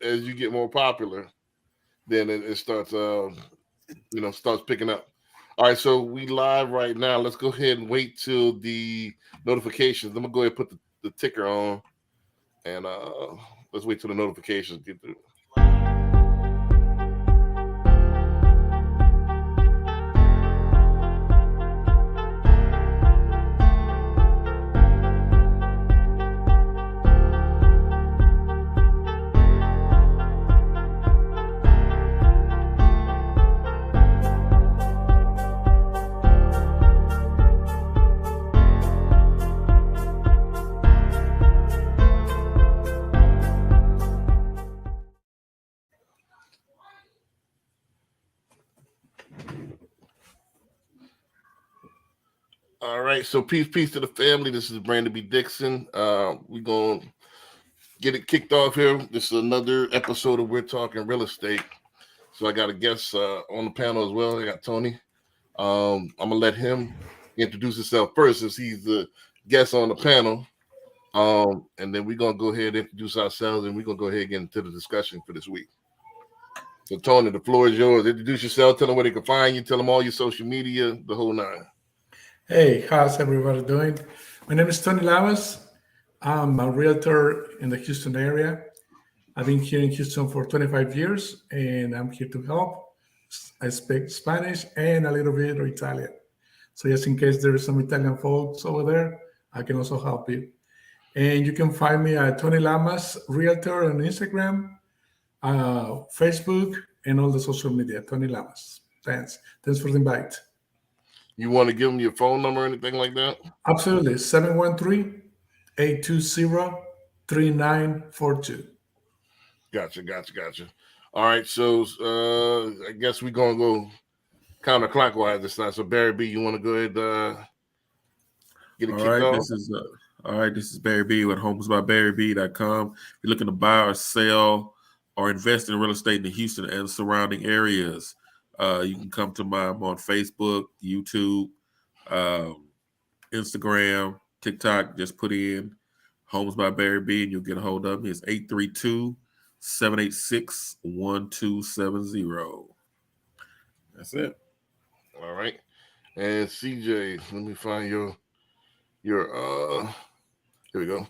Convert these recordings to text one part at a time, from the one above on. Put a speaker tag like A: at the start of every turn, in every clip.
A: as you get more popular, then it starts starts picking up. All right, so we live right now. Let's go ahead and wait till the notifications. I'm gonna go ahead and put the ticker on, and let's wait till the notifications get through. All right, so peace to the family. This is Brandon B. Dixon. We're gonna get it kicked off here. This is another episode of We're Talking Real Estate. So I got a guest on the panel as well. I got Tony. I'm gonna let him introduce himself first, since he's the guest on the panel. And then we're gonna go ahead and introduce ourselves, and we're gonna go ahead and get into the discussion for this week. So Tony, the floor is yours. Introduce yourself. Tell them where they can find you. Tell them all your social media, the whole nine.
B: Hey, how's everybody doing? My name is Tony Lamas. I'm a realtor in the Houston area. I've been here in Houston for 25 years, and I'm here to help. I speak Spanish and a little bit of Italian. So just in case there is some Italian folks over there, I can also help you. And you can find me at Tony Lamas Realtor on Instagram, Facebook, and all the social media, Tony Lamas. Thanks for the invite.
A: You want to give them your phone number or anything like that?
B: Absolutely. 713-820-3942.
A: Gotcha. All right, so I guess we're going to go counterclockwise this time. So Barry B, you want to go ahead get it kicked off?
C: This is Barry B with homesbybarryb.com. If you're looking to buy or sell or invest in real estate in the Houston and surrounding areas, you can come to I'm on Facebook, YouTube, Instagram, TikTok. Just put in Homes by Barry B and you'll get a hold of me. It's 832-786-1270. That's it.
A: All right. And CJ, let me find your here we go.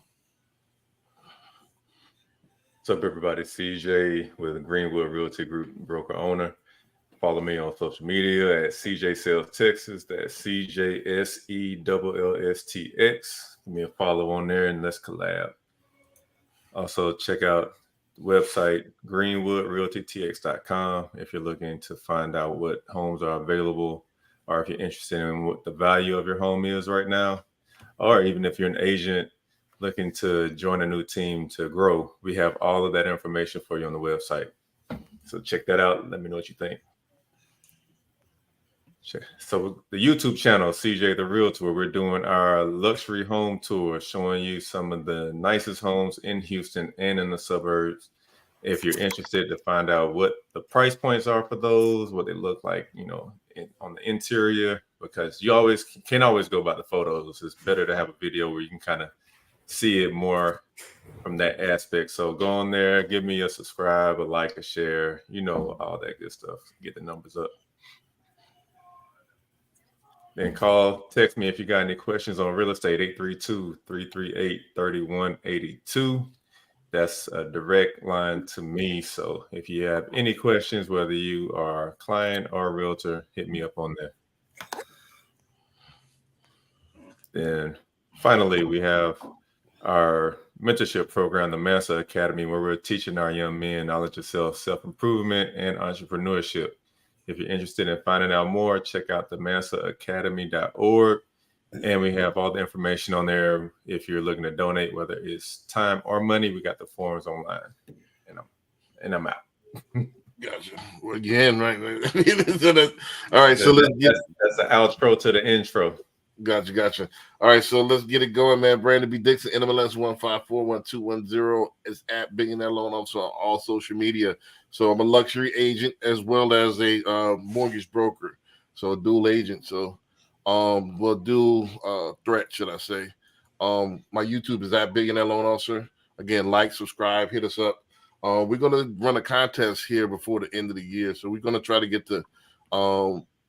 D: What's up, everybody? CJ with Greenwood Realty Group, broker owner. Follow me on social media at CJ Sales Texas. That's CJSELLSTX. Give me a follow on there and let's collab. Also, check out the website greenwoodrealtytx.com if you're looking to find out what homes are available, or if you're interested in what the value of your home is right now, or even if you're an agent looking to join a new team to grow. We have all of that information for you on the website. So check that out. Let me know what you think. So the YouTube channel, CJ the Realtor, we're doing our luxury home tour, showing you some of the nicest homes in Houston and in the suburbs. If you're interested to find out what the price points are for those, what they look like, on the interior, because you can't always go by the photos. It's better to have a video where you can kind of see it more from that aspect. So go on there, give me a subscribe, a like, a share, all that good stuff. Get the numbers up. Then text me if you got any questions on real estate, 832-338-3182. That's a direct line to me. So if you have any questions, whether you are a client or a realtor, hit me up on there. Then finally, we have our mentorship program, the Massa Academy, where we're teaching our young men knowledge of self-improvement and entrepreneurship. If you're interested in finding out more, check out the massaacademy.org. And we have all the information on there. If you're looking to donate, whether it's time or money, we got the forms online. And I'm out.
A: Gotcha. Well, again, right. All right, so let's get
D: that's the outro to the intro.
A: Gotcha. All right, so let's get it going, man. Brandon B. Dixon, NMLS 1541210 is at Billionaire Loan Officer on all social media. So I'm a luxury agent as well as a mortgage broker, so a dual agent. So we'll do threat, should I say. My YouTube is at Billionaire Loan Officer. Again, like, subscribe, hit us up. We're gonna run a contest here before the end of the year, so we're gonna try to get to.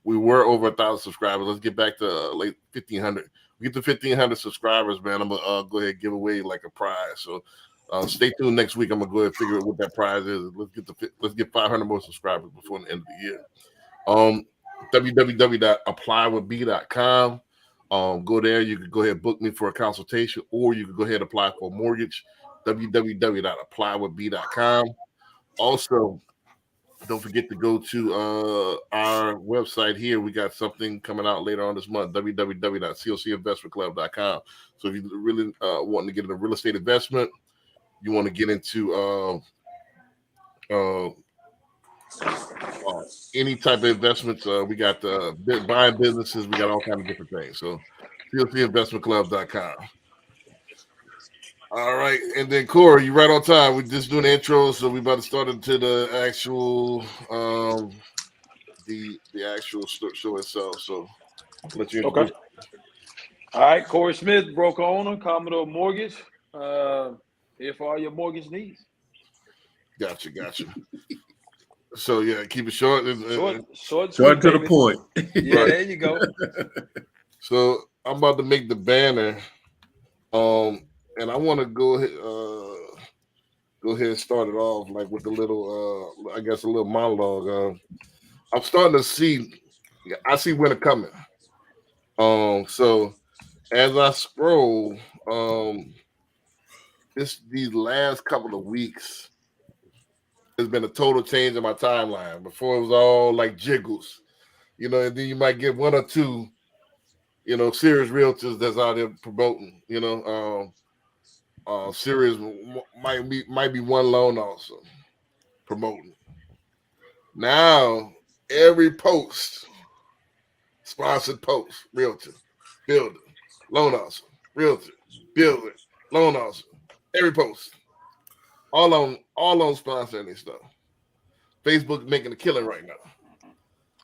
A: We were over 1,000 subscribers. Let's get back to like 1,500. We get to 1,500 subscribers, man. I'm gonna go ahead and give away like a prize. So stay tuned next week. I'm gonna go ahead and figure out what that prize is. Let's get 500 more subscribers before the end of the year. www.applywithb.com. Go there. You can go ahead and book me for a consultation, or you can go ahead and apply for a mortgage. www.applywithb.com. Also, don't forget to go to our website here. We got something coming out later on this month, www.cocinvestmentclub.com. So if you really want to get into real estate investment, you want to get into any type of investments, we got buying businesses. We got all kinds of different things. So cocinvestmentclub.com. All right, and then Corey, you right on time. We're just doing the intro, so we about to start into the actual the actual show itself. So I'll let you introduce.
E: Okay. All right, Corey Smith, broker owner, Commodore Mortgage. Here for all your mortgage needs.
A: Gotcha. So yeah, keep it short.
E: Short
C: to the
E: baby.
C: point.
E: Yeah,
A: Right.
E: there you go.
A: So I'm about to make the banner. And I want to go ahead and start it off like with a little, I guess, a little monologue. I'm starting to see, I see winter coming. So as I scroll, these last couple of weeks, there's been a total change in my timeline. Before it was all like jiggles, and then you might get one or two, serious realtors that's out there promoting, serious might be one loan also promoting. Now every post, sponsored post, realtor, builder, loan officer, realtor, builder, loan officer, every post, all on sponsoring this stuff. Facebook making a killing right now.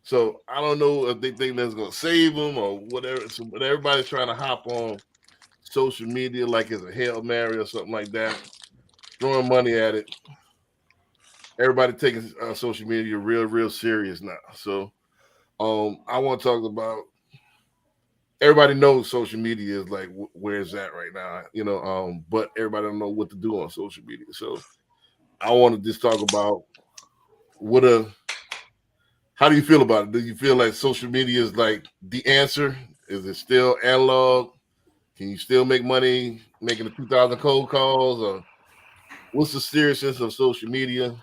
A: So I don't know if they think that's gonna save them or whatever. So, but everybody's trying to hop on social media like it's a Hail Mary or something like that, throwing money at it. Everybody taking social media real serious now. So I want to talk about, everybody knows social media is like where it's at right now, but everybody don't know what to do on social media. So I want to just talk about how do you feel about it? Do you feel like social media is like the answer? Is it still analog? Can you still make money making the 2,000 cold calls? Or what's the seriousness of social media?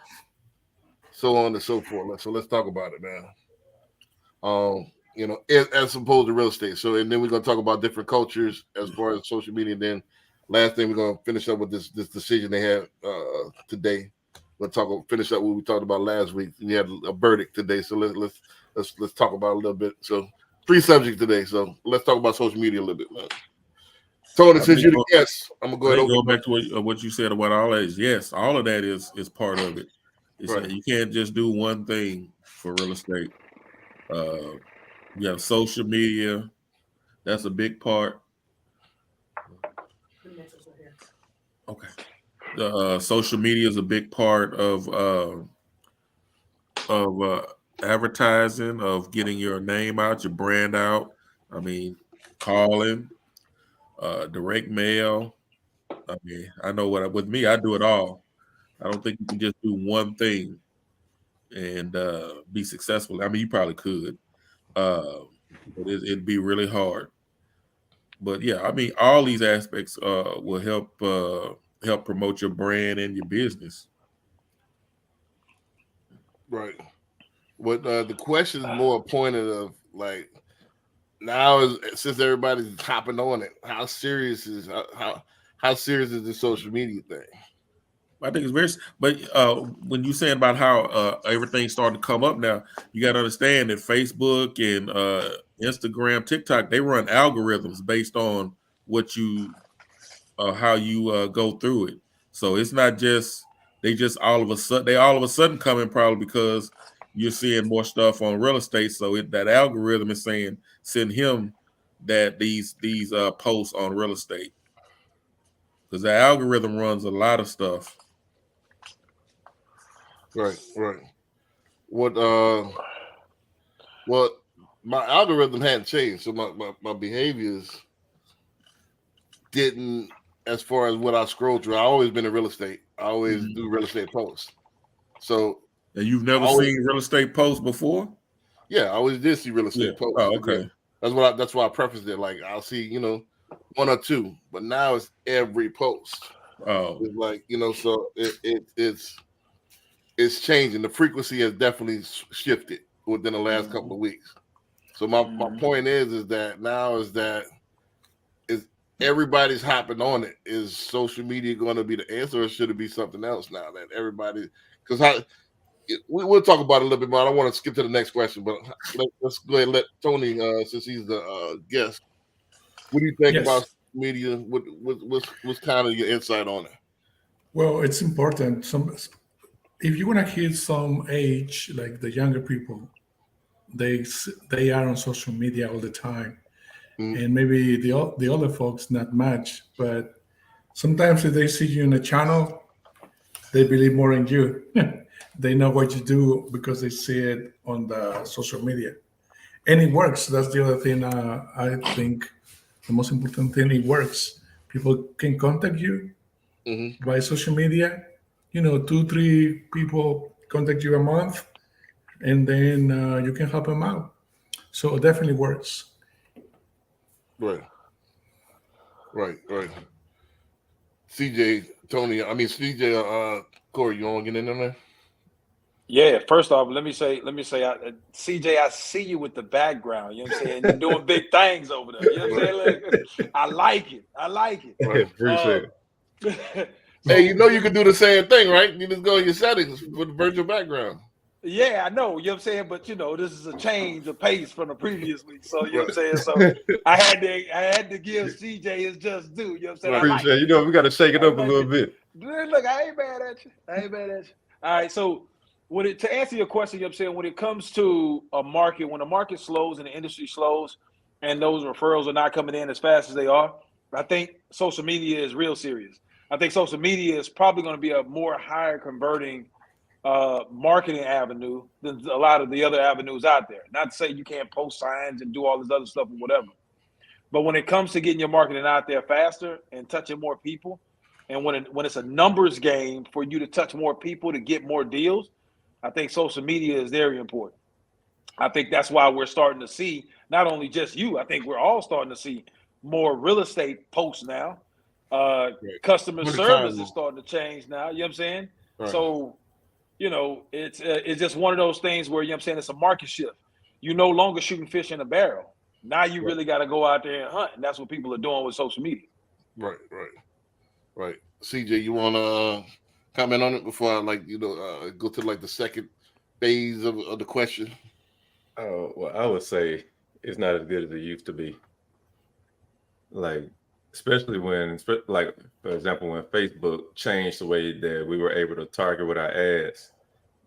A: So on and so forth. So let's talk about it, man. As opposed to real estate. So, and then we're gonna talk about different cultures as far as social media. And then last thing, we're gonna finish up with this decision they had today. We're gonna finish up what we talked about last week. We had a verdict today, so let's talk about it a little bit. So 3 subjects today. So let's talk about social media a little bit, man. Tony, since you're the guest, I'm gonna go ahead and
C: go back to what you said about all that. Yes, all of that is part of it.
A: Right.
C: You can't just do one thing for real estate. You have social media. That's a big part. Okay. Social media is a big part of advertising, of getting your name out, your brand out. I mean, calling, direct mail. I mean, I know with me, I do it all. I don't think you can just do one thing and be successful. I mean, you probably could, but it'd be really hard. But yeah, I mean, all these aspects will help promote your brand and your business.
A: Right. What the question is more pointed of like now since everybody's hopping on it, how serious is the social media thing?
C: I think it's very, but when you saying about how everything's starting to come up now, you got to understand that Facebook and Instagram, TikTok, they run algorithms based on what how you go through it. So it's not just they all of a sudden coming probably because you're seeing more stuff on real estate. So that algorithm is saying send him these posts on real estate because the algorithm runs a lot of stuff.
A: Right. What my algorithm hadn't changed, so my behaviors didn't, as far as what I scroll through. I always been in real estate. I always do real estate posts. So
C: And you've never seen real estate posts before?
A: yeah, I always did see real estate posts.
C: Oh, okay.
A: Yeah. That's why I prefaced it. Like I'll see, one or two, but now it's every post.
C: Oh,
A: It's like, so it's changing. The frequency has definitely shifted within the last couple of weeks. So my point is that now is everybody's hopping on it. Is social media going to be the answer, or should it be something else now that everybody? Because we'll talk about it a little bit more. I don't want to skip to the next question, but let's go ahead and let Tony, since he's the guest. What do you think about media? What's kind of your insight on it?
B: Well, it's important. If you want to hit some age, like the younger people, they are on social media all the time, and maybe the older folks not much. But sometimes if they see you in a channel, they believe more in you. They know what you do because they see it on the social media, and it works. That's the other thing. I think the most important thing, it works. People can contact you by social media. 2-3 people contact you a month, and then you can help them out. So it definitely works.
A: Right. CJ, Corey, you want to get in there?
E: Yeah, first off, let me say, CJ, I see you with the background. You know what I'm saying? You're doing big things over there. You know what I'm saying? Like, I like it.
A: Right.
D: Appreciate
E: it.
A: Hey, you can do the same thing, right? You just go in your settings with the virtual background.
E: Yeah, I know. You know what I'm saying? But this is a change of pace from the previous week. So you know what I'm saying? So I had to give CJ his just due. You know what I'm saying?
D: Appreciate we got to shake it up a little bit.
E: Look, I ain't mad at you. All right, so to answer your question, you know what I'm saying, when it comes to a market, when the market slows and the industry slows and those referrals are not coming in as fast as they are, I think social media is real serious. I think social media is probably going to be a more higher converting marketing avenue than a lot of the other avenues out there. Not to say you can't post signs and do all this other stuff or whatever. But when it comes to getting your marketing out there faster and touching more people, and when it's a numbers game for you to touch more people to get more deals, I think social media is very important. I think that's why we're starting to see, not only just you, I think we're all starting to see more real estate posts now. Customer service is starting to change now. You know what I'm saying? Right. So, it's just one of those things where, I'm saying, it's a market shift. You're no longer shooting fish in a barrel. Now you really got to go out there and hunt. And that's what people are doing with social media.
A: Right. CJ, you want to comment on it before I go to the second phase of the question?
D: Oh, well, I would say it's not as good as it used to be. Like, especially when, for example, when Facebook changed the way that we were able to target with our ads,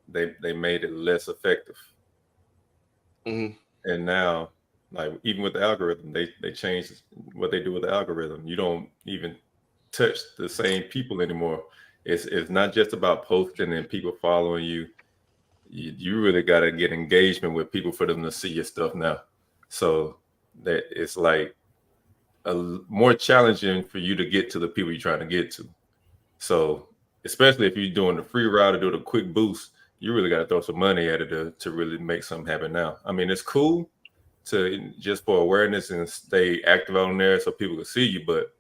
D: they made it less effective. And now, even with the algorithm, they changed what they do with the algorithm. You don't even touch the same people anymore. It's not just about posting and people following you. You really got to get engagement with people for them to see your stuff now. So that it's more challenging for you to get to the people you're trying to get to. So especially if you're doing the free route or doing a quick boost, you really got to throw some money at it to really make something happen now. I mean, it's cool to just for awareness and stay active on there so people can see you. But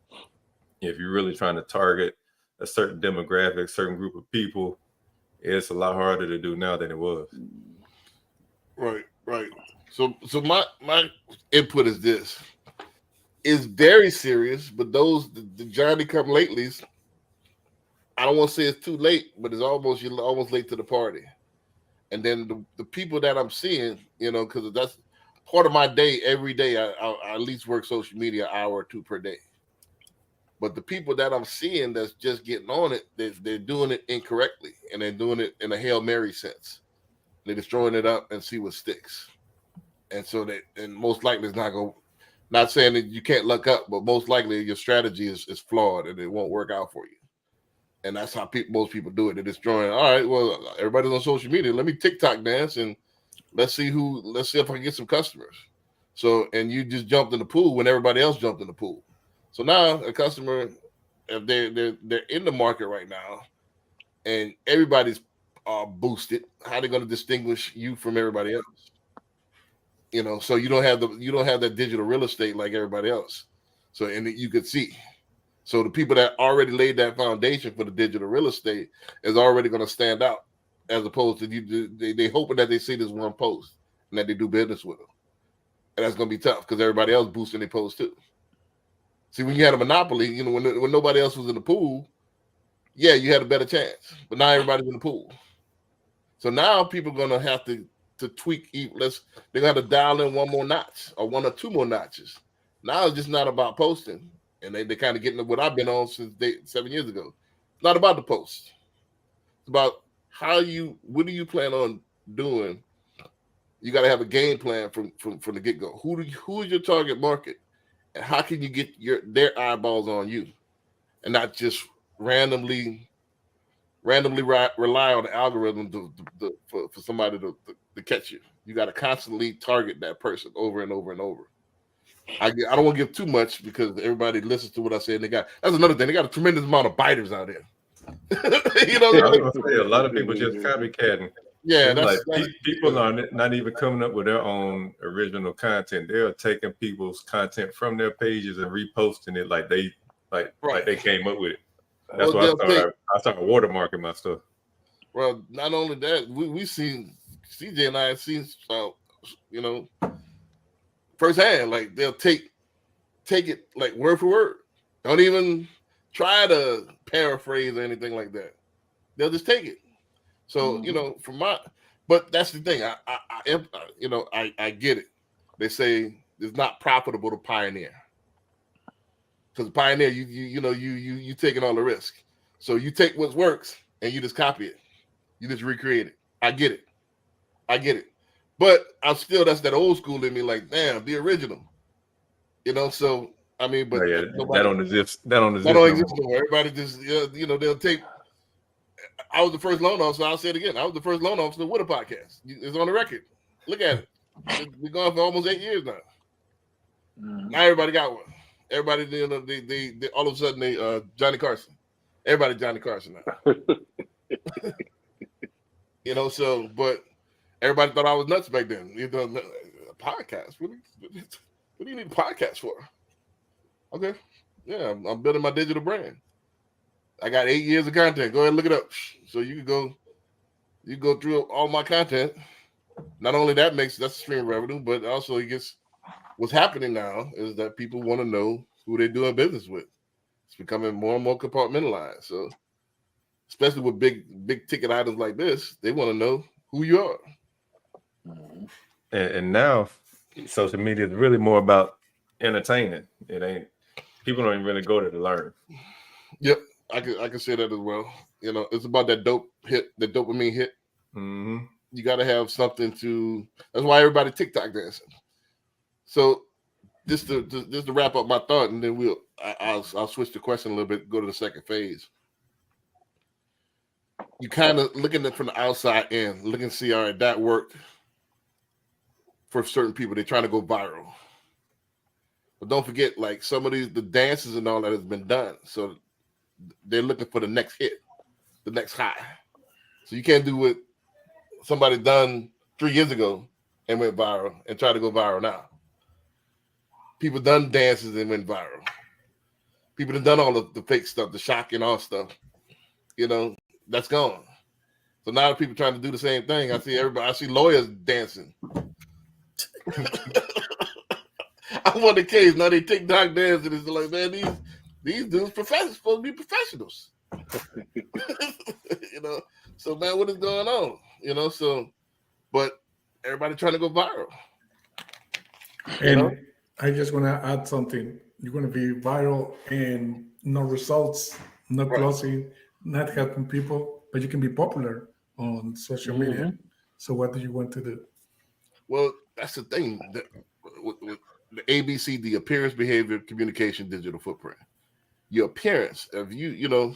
D: if you're really trying to target a certain demographic, certain group of people, it's a lot harder to do now than it was.
A: Right. So my input is this. It's very serious, but the Johnny come latelys, I don't want to say it's too late, but you're almost late to the party. And then the people that I'm seeing, because that's part of my day. Every day I at least work social media an hour or two per day. But the people that I'm seeing that's just getting on it, they're doing it incorrectly, and they're doing it in a Hail Mary sense. They're just throwing it up and see what sticks. And so and most likely it's not going to, not saying that you can't luck up, but most likely your strategy is flawed and it won't work out for you. And that's how most people do it. They're destroying. All right, well, everybody's on social media. Let me TikTok dance and let's see if I can get some customers. So, and you just jumped in the pool when everybody else jumped in the pool. So now a customer, if they're in the market right now, and everybody's boosted, how are they going to distinguish you from everybody else? You know, so you don't have that digital real estate like everybody else. So, and you could see. So the people that already laid that foundation for the digital real estate is already going to stand out, as opposed to they hoping that they see this one post and that they do business with them. And that's going to be tough because everybody else boosting their posts too. See, when you had a monopoly, you know, when nobody else was in the pool, yeah, you had a better chance. But now everybody's in the pool. So now people are going to have to tweak. They're going to have to dial in one more notch or one or two more notches. Now it's just not about posting. And they kind of getting what I've been on since 7 years ago. It's not about the post. It's about what do you plan on doing? You got to have a game plan from the get-go. Who is your target market? And how can you get their eyeballs on you? And not just randomly rely on the algorithm for somebody to catch you. You got to constantly target that person over and over and over. I don't want to give too much because everybody listens to what I say. And that's another thing. They got a tremendous amount of biters out there. You know,
D: I was gonna say, a lot of people just copycatting.
A: Yeah,
D: that's people are not even coming up with their own original content. They're taking people's content from their pages and reposting it like they came up with it. That's why I started watermarking my stuff.
A: Well, not only that, we seen CJ and I have seen, you know, firsthand. Like they'll take it like word for word. Don't even try to paraphrase or anything like that. They'll just take it. So you know, but that's the thing. I get it. They say it's not profitable to pioneer because pioneer, you taking all the risk. So you take what works and you just copy it. You just recreate it. I get it. But that's that old school in me. Like, damn, the original. You know. So I mean, but
D: that don't exist.
A: That don't exist no more. Everybody just they'll take. I was the first loan officer. I'll say it again. I was the first loan officer with a podcast. It's on the record. Look at it. We're going for almost 8 years now. Now everybody got one. Everybody, they all of a sudden they Johnny Carson. Everybody Johnny Carson now. You know, so but everybody thought I was nuts back then. You know, a podcast. What do you need a podcast for? Okay, yeah, I'm building my digital brand. I got 8 years of content. Go ahead and look it up. So you can go through all my content. Not only that's a stream of revenue, but also what's happening now is that people want to know who they're doing business with. It's becoming more and more compartmentalized. So especially with big ticket items like this, they want to know who you are.
D: And now social media is really more about entertaining. It ain't, people don't even really go there to learn.
A: Yep. I can say that as well. You know, it's about that dopamine hit.
D: Mm-hmm.
A: You got to have something that's why everybody TikTok dancing. So just to wrap up my thought, and then I'll switch the question a little bit, go to the second phase. You kind of looking at it from the outside in, look and see, all right, that worked for certain people. They're trying to go viral. But don't forget, like some of the dances and all that has been done. So they're looking for the next hit, the next high. So you can't do what somebody done 3 years ago and went viral and try to go viral now. People done dances and went viral. People have done all of the fake stuff, the shock and all stuff. You know, that's gone. So now people trying to do the same thing. I see lawyers dancing. I want the case. Now they TikTok dancing. It's like, man, these dudes supposed to be professionals. You know, so man, what is going on? You know, so but everybody trying to go viral.
B: And I just want to add something. You're going to be viral and no results, not closing, not helping people, but you can be popular on social media. So what do you want to do?
A: Well, that's the thing. With the ABC, the appearance, behavior, communication, digital footprint. Your appearance, if you know,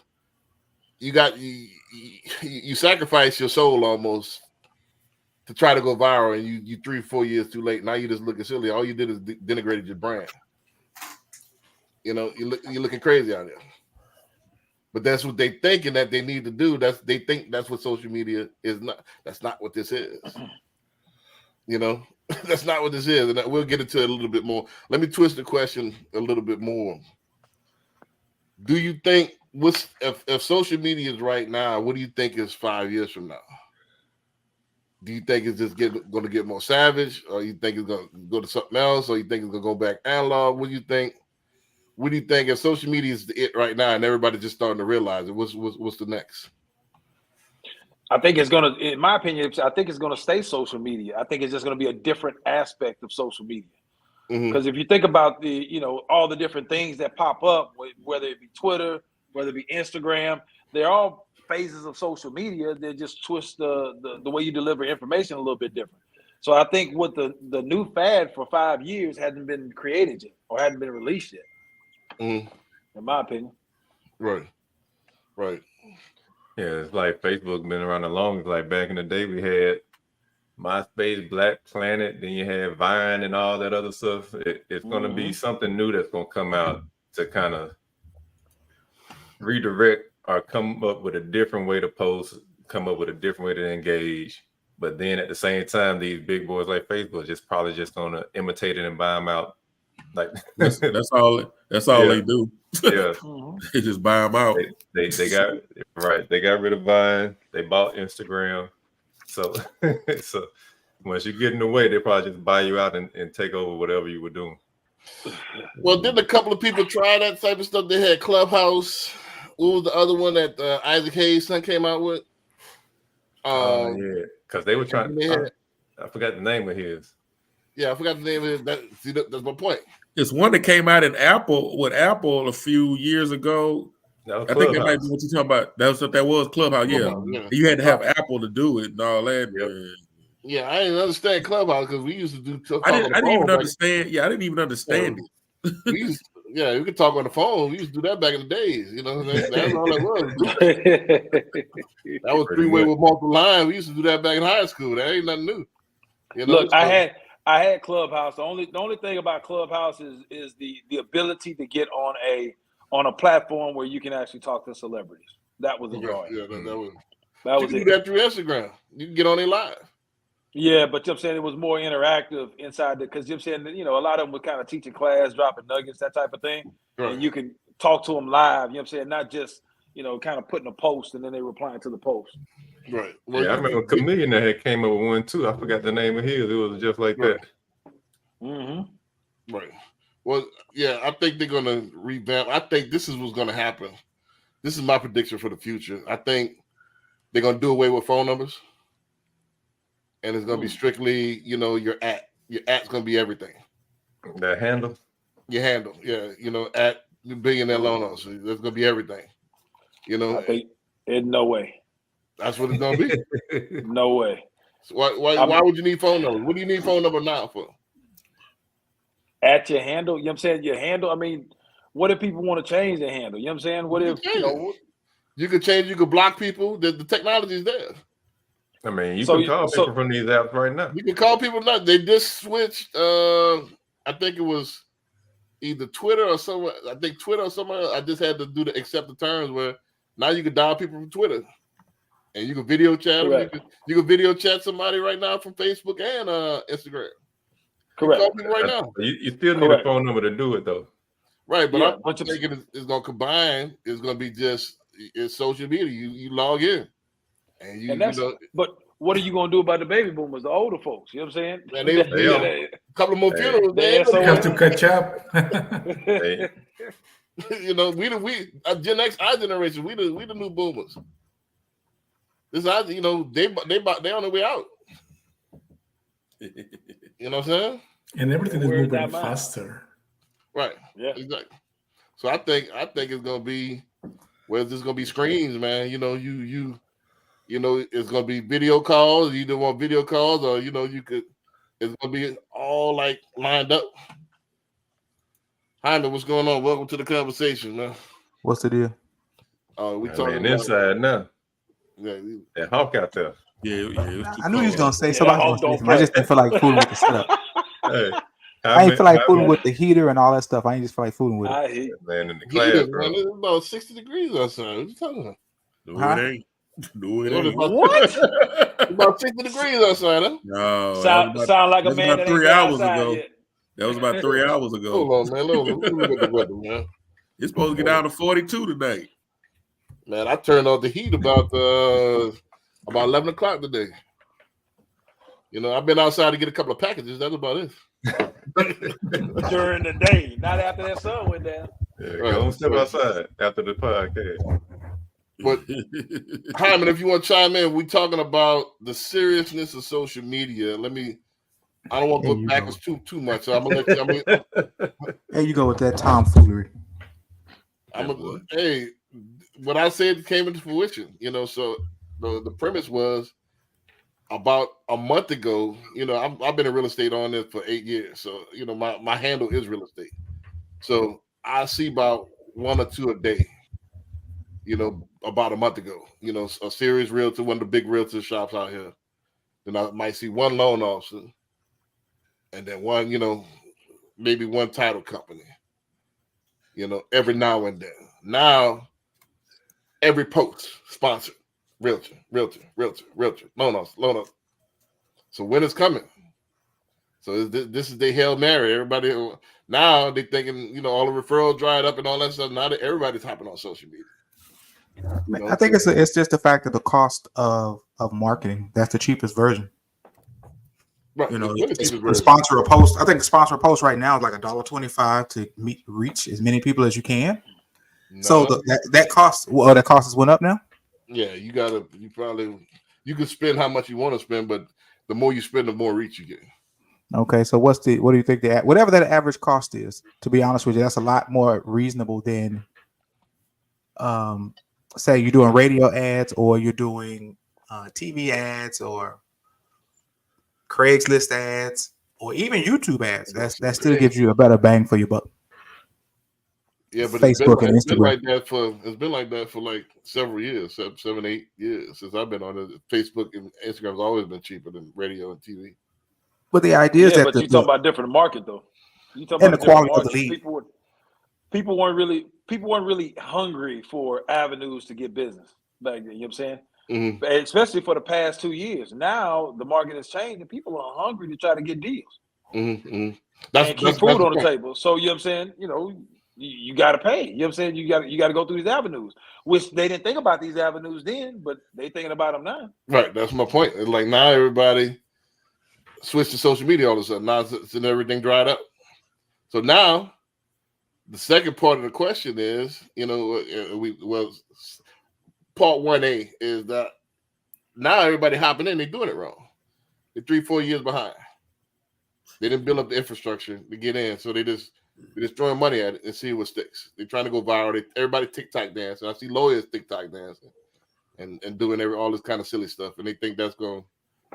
A: you sacrifice your soul almost to try to go viral, and you 3 or 4 years too late. Now you just looking silly. All you did is denigrated your brand. You know, you're looking crazy out there. But that's what they thinking that they need to do. They think that's what social media is not. That's not what this is. You know, that's not what this is. And we'll get into it a little bit more. Let me twist the question a little bit more. Do you think if social media is right now, what do you think is 5 years from now? Do you think it's just going to get more savage, or you think it's going to go to something else, or you think it's going to go back analog? What do you think? What do you think if social media is it right now and everybody's just starting to realize it? What's the next?
E: I think it's gonna, in my opinion, I think it's gonna stay social media. I think it's just gonna be a different aspect of social media. Because if you think about all the different things that pop up, whether it be Twitter, whether it be Instagram, they're all phases of social media. They just twist the way you deliver information a little bit different. So I think what the new fad for 5 years hasn't been created yet or hadn't been released yet. In my opinion.
A: Right.
D: Yeah, it's like Facebook been around the longest. Like back in the day, we had MySpace, Black Planet, then you had Vine and all that other stuff. It's going to be something new that's going to come out to kind of redirect or come up with a different way to post, come up with a different way to engage. But then at the same time, these big boys like Facebook probably just going to imitate it and buy them out. Like
C: that's all they do.
D: Yeah,
C: they just buy them out.
D: They got rid of Vine. They bought Instagram. So once you get in the way, they probably just buy you out and take over whatever you were doing.
A: Well, didn't a couple of people try that type of stuff? They had Clubhouse. What was the other one that Isaac Hayes' son came out with?
D: Yeah, because they were trying. I forgot the name of his.
A: Yeah, I forgot the name of it. That's my point.
C: It's one that came out in Apple a few years ago. I think that might be what you're talking about. That was Clubhouse. Yeah. You had to have Apple to do it and all that.
D: Yep.
A: Yeah, I didn't understand Clubhouse because we used to do.
C: I didn't even understand. Yeah, I didn't even understand it.
A: We could talk on the phone. We used to do that back in the days. You know, that's all it was. That was three-way with multiple line. We used to do that back in high school. That ain't nothing new. You know,
E: look, I had Clubhouse. The only thing about Clubhouse is the ability to get on a platform where you can actually talk to celebrities. That was the joy.
A: Yeah, that was.
E: That
A: you
E: was
A: can
E: it.
A: do that through Instagram. You can get on it live.
E: Yeah, but I'm saying it was more interactive inside because you're saying that, a lot of them were kind of teaching class, dropping nuggets, that type of thing. Right. And you can talk to them live, you know what I'm saying? Not just, kind of putting a post and then they replying to the post.
A: Right.
D: Well, I remember a comedian that had came up with one too. I forgot the name of his. It was just like that.
A: Right. Well, yeah, I think they're going to revamp. I think this is what's going to happen. This is my prediction for the future. I think they're going to do away with phone numbers. And it's going to be strictly, your at. Your at's going to be everything.
D: That handle?
A: Your handle, yeah. At Billionaire Loan Officer. That's going to be everything.
E: I think there's no way.
A: That's what it's going to be?
E: No way.
A: So why would you need phone numbers? What do you need phone number now for?
E: At your handle, you know what I'm saying? Your handle, I mean, what if people want to change their handle? You know what I'm saying? What if,
A: you could change, you could block people. The technology is there.
D: I mean, you can call people from these apps right now.
A: You can call people now. They just switched. I think it was either Twitter or somewhere. I think Twitter or somewhere. I just had to do the accept the terms where now you can dial people from Twitter, and you can video chat them. You can video chat somebody right now from Facebook and Instagram.
E: Correct.
A: Call people right now.
D: You still need a phone number to do it though.
A: Right, but I'm thinking it's going to combine. It's going to be just social media. You log in.
E: But what are you going to do about the baby boomers, the older folks? You know what I'm saying?
A: Man, a couple of more funerals.
B: They have to catch up.
A: We Gen X, our generation, we the new boomers. This they on their way out. You know what I'm saying?
B: And everything is moving faster.
A: Right. Yeah. Exactly. So I think it's gonna be there's gonna be screens, man. It's gonna be video calls. You either want video calls or it's gonna be all like lined up. Hyman, what's going on? Welcome to the conversation, man.
F: What's the deal?
A: We
D: I
A: talking
D: mean,
A: about
D: inside now.
A: yeah,
D: That Hawk out there.
C: Yeah, it was too
F: I knew he was
C: cold.
F: gonna say
E: Yeah,
F: somebody
E: I
F: was
E: hope
F: gonna
E: don't
F: say something. I just didn't feel like fooling with the setup.
D: Hey,
F: I ain't feel like fooling with the heater and all that stuff. I ain't just feel like fooling with it.
E: I hate.
D: man in the
A: heater,
D: class,
A: man.
D: bro.
A: It's about 60 degrees outside. What you talking about?
C: No,
F: Huh?
C: it ain't. No, it
A: What
C: ain't.
A: about-
E: What?
A: It's about 60 degrees outside, huh?
C: No,
E: Sound like a
C: that's
E: man
C: about
E: that ain't
C: 3
E: been
C: hours
E: outside
C: ago.
E: yet.
C: That was about 3 hours ago.
A: Hold on, man. Let me look at the weather, man.
C: It's supposed to get down to 42 tonight.
A: Man, I turned off the heat about 11 o'clock today. You know, I've been outside to get a couple of packages. That's about it.
E: During the day, not after that sun went down.
D: Yeah, go and step outside after the podcast.
A: But Hyman, if you want to chime in, we talking about the seriousness of social media. I don't want to
F: There
A: go
F: you
A: back
F: go.
A: too much. So I'm gonna let you.
F: There you go with that tomfoolery.
A: Hey, what I said came into fruition. You know, so the premise was about a month ago. You know, I've been in real estate on this for 8 years. So you know, my handle is real estate. So I see about 1 or 2 a day. You know, about a month ago, you know, a serious realtor, one of the big realtor shops out here. Then I might see one loan officer, and then one, you know, maybe one title company. You know, every now and then. Now, every post sponsored realtor, loan officer. So when it's coming? So this is their Hail Mary. Everybody now they thinking, you know, all the referrals dried up and all that stuff. Now that everybody's hopping on social media. You know,
F: I think it's just the fact of the cost of marketing. That's the cheapest version.
A: right,
F: You know,
A: it's
F: it's
A: really
F: sponsor a post. I think the sponsor a post right now is like $1.25 to reach as many people as you can.
A: No.
F: So that cost, that cost has went up now.
A: Yeah, you can spend how much you want to spend, but the more you spend, the more reach you get.
F: Okay, so what do you think whatever that average cost is? To be honest with you, that's a lot more reasonable than, say you're doing radio ads or you're doing TV ads or Craigslist ads or even YouTube ads. That still gives you a better bang for your buck.
A: Yeah, but
F: Facebook and
A: it's been
F: Instagram.
A: like that for like several years, 7, 8 years since I've been on it. Facebook and Instagram has always been cheaper than radio and TV.
F: But the idea is
E: Yeah,
F: that
E: but you talking about different market though. You talking
F: and
E: about
F: the quality of the
E: different market.
F: lead.
E: People weren't really hungry for avenues to get business back then. You know what I'm saying?
A: Mm-hmm.
E: Especially for the past 2 years. Now the market has changed and people are hungry to try to get deals.
A: Mm-hmm.
E: And keep food on the table. So you know what I'm saying? You know, you got to pay. You know what I'm saying? You got to go through these avenues, which they didn't think about these avenues then, but they thinking about them now.
A: Right. That's my point. It's like now everybody switched to social media all of a sudden. Now it's everything dried up. So now the second part of the question is, you know, part 1A is that now everybody hopping in, they're doing it wrong. They're 3-4 years behind. They didn't build up the infrastructure to get in, so they're just throwing money at it and see what sticks. They're trying to go viral. Everybody TikTok dancing. I see lawyers TikTok dancing and doing all this kind of silly stuff, and they think that's going to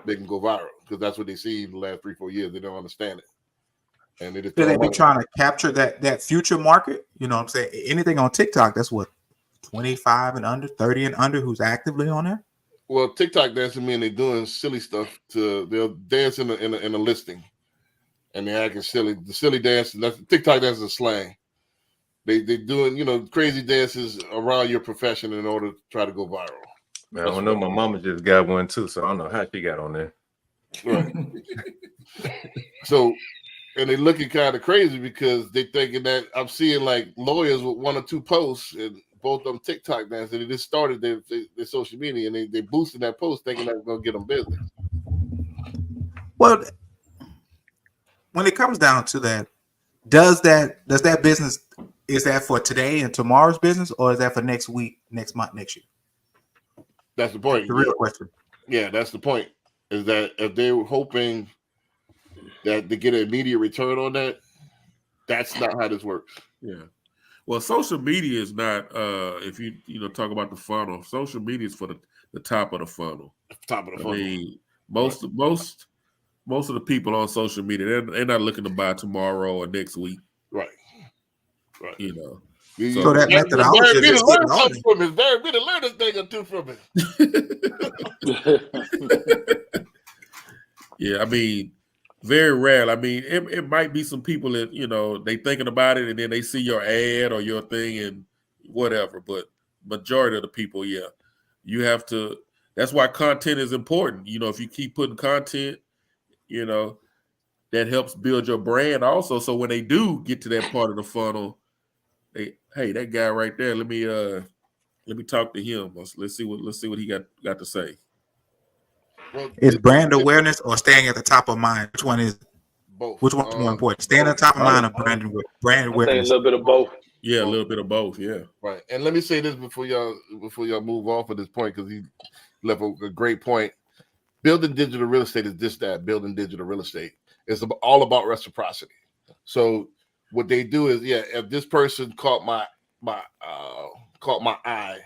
A: make them go viral because that's what they see in the last 3-4 years. They don't understand it, and they just
F: They be trying to capture that future market. You know what I'm saying? Anything on TikTok, that's what 25 and under, 30 and under, who's actively on there.
A: Well, TikTok dancing mean they're doing silly stuff. They'll dance in a listing. And they're acting silly. The silly dance, that's TikTok dance is slang. They doing, you know, crazy dances around your profession in order to try to go viral.
D: Man, I don't know. My mama just got one too, so I don't know how she got on there.
A: Right. So, and they looking kind of crazy because they thinking that I'm seeing like lawyers with 1 or 2 posts and both of them TikTok dancing. They just started their social media and they boosted that post thinking that's going to get them business.
F: Well, when it comes down to that, does that business, is that for today and tomorrow's business, or is that for next week, next month, next year?
A: That's the point.
F: The real question.
A: Yeah, that's the point. Is that if they were hoping that they get an immediate return on that, that's not how this works.
C: Yeah. Well, social media is not. If you talk about the funnel, social media is for the top of the funnel.
A: Top of the funnel.
C: I mean, most of the people on social media, they're not looking to buy tomorrow or next week.
A: Right.
C: You know,
F: So that methodology is just getting on it.
A: from me. Barry B to learn this thing or two from me.
C: Yeah, I mean, very rare. I mean, it might be some people that, you know, they thinking about it and then they see your ad or your thing and whatever. But majority of the people, yeah, you have to. That's why content is important. You know, if you keep putting content, you know, that helps build your brand also. So when they do get to that part of the funnel, hey, that guy right there, let me talk to him. Let's see what he got to say.
A: Well,
F: Is brand awareness or staying at the top of mind? Which one is
A: both?
F: which one's more important? Staying at the top of mind or brand
E: I think a
F: awareness?
E: little bit of both.
C: Yeah, a little bit of both. Yeah.
A: Right. And let me say this before y'all move off of this point, because he left a great point. Building digital real estate is just that. Building digital real estate is all about reciprocity. So what they do is, yeah, if this person caught my eye,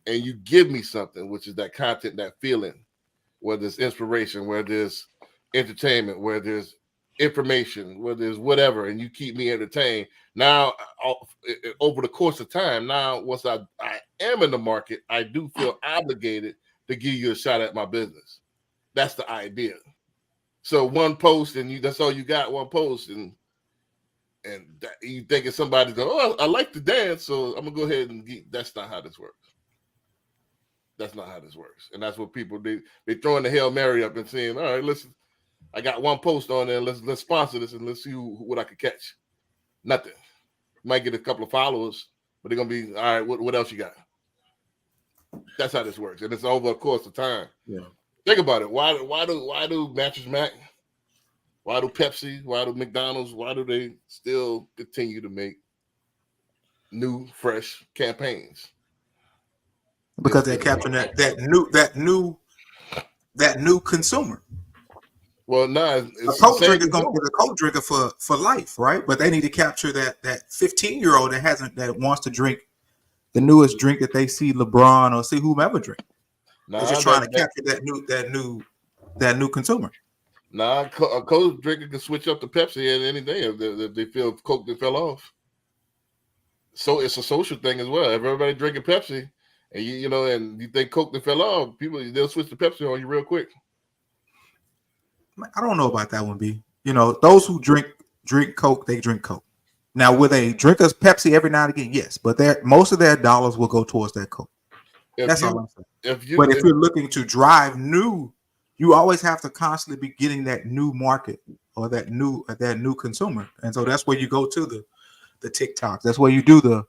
A: and you give me something, which is that content, that feeling, whether it's inspiration, whether it's entertainment, whether there's information, whether there's whatever, and you keep me entertained. Now, over the course of time, now once I am in the market, I do feel obligated to give you a shot at my business. That's the idea. So one post and that's all you got, one post, and you thinking somebody's going, oh, I like to dance, so I'm gonna go ahead and that's not how this works. That's not how this works. And that's what people do. They throwing the Hail Mary up and saying, all right, listen, I got one post on there, let's sponsor this and let's see what I could catch. Nothing. Might get a couple of followers, but they're gonna be, all right, what else you got? That's how this works. And it's over a course of time.
C: Yeah.
A: Think about it. Why do Mattress Mac, why do Pepsi, why do McDonald's, why do they still continue to make new, fresh campaigns?
F: Because they're capturing that new consumer.
A: Well, no,
F: A Coke drinker gonna be a Coke drinker for life, right? But they need to capture that 15-year-old that wants to drink the newest drink that they see LeBron or see whomever drink. They're just trying to capture that new consumer.
A: Nah, a Coke drinker can switch up to Pepsi at any day if they feel Coke that fell off. So it's a social thing as well. If everybody drinking Pepsi and and you think Coke that fell off, they'll switch to Pepsi on you real quick.
F: I don't know about that one, B. Those who drink Coke, they drink Coke. Now, will they drink us Pepsi every now and again? Yes, but most of their dollars will go towards that Coke. That's all I'm saying. But if you're looking to drive new, you always have to constantly be getting that new market or that new consumer, and so that's where you go to the TikToks. That's where you do the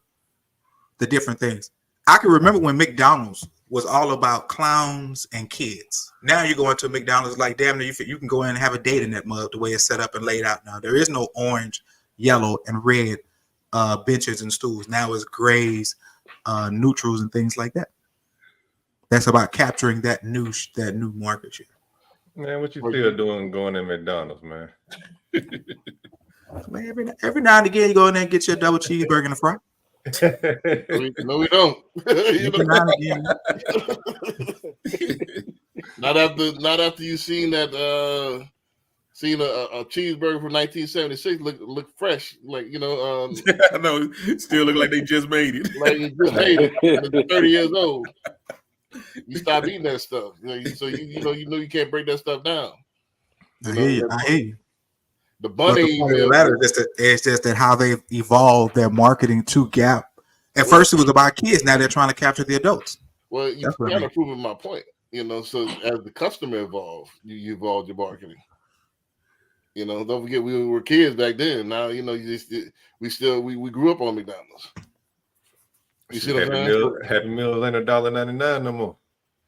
F: different things. I can remember when McDonald's was all about clowns and kids. Now you go into McDonald's like damn near you can go in and have a date in that mug the way it's set up and laid out. Now there is no orange, yellow, and red benches and stools. Now it's grays, neutrals, and things like that. That's about capturing that new market share.
D: Man, what you still doing going to McDonald's, man?
F: Man, every now and again you go in there and get your double cheeseburger and a fry.
A: No, we don't. Not after you seen that seen a cheeseburger from 1976 look fresh, like
C: I know, still look like they just made it.
A: Like you just made it. It's 30 years old. You stop eating that stuff. So you know you can't break that stuff down.
F: I hear you.
A: The bunny
F: it's just that how they've evolved their marketing to Gap. At first it was about kids, now they're trying to capture the adults.
A: Well, you kind of proving my point. So as the customer evolved, you evolved your marketing. Don't forget we were kids back then. Now we grew up on McDonald's. You see what I'm saying?
D: Happy Meals ain't $1.99 no more.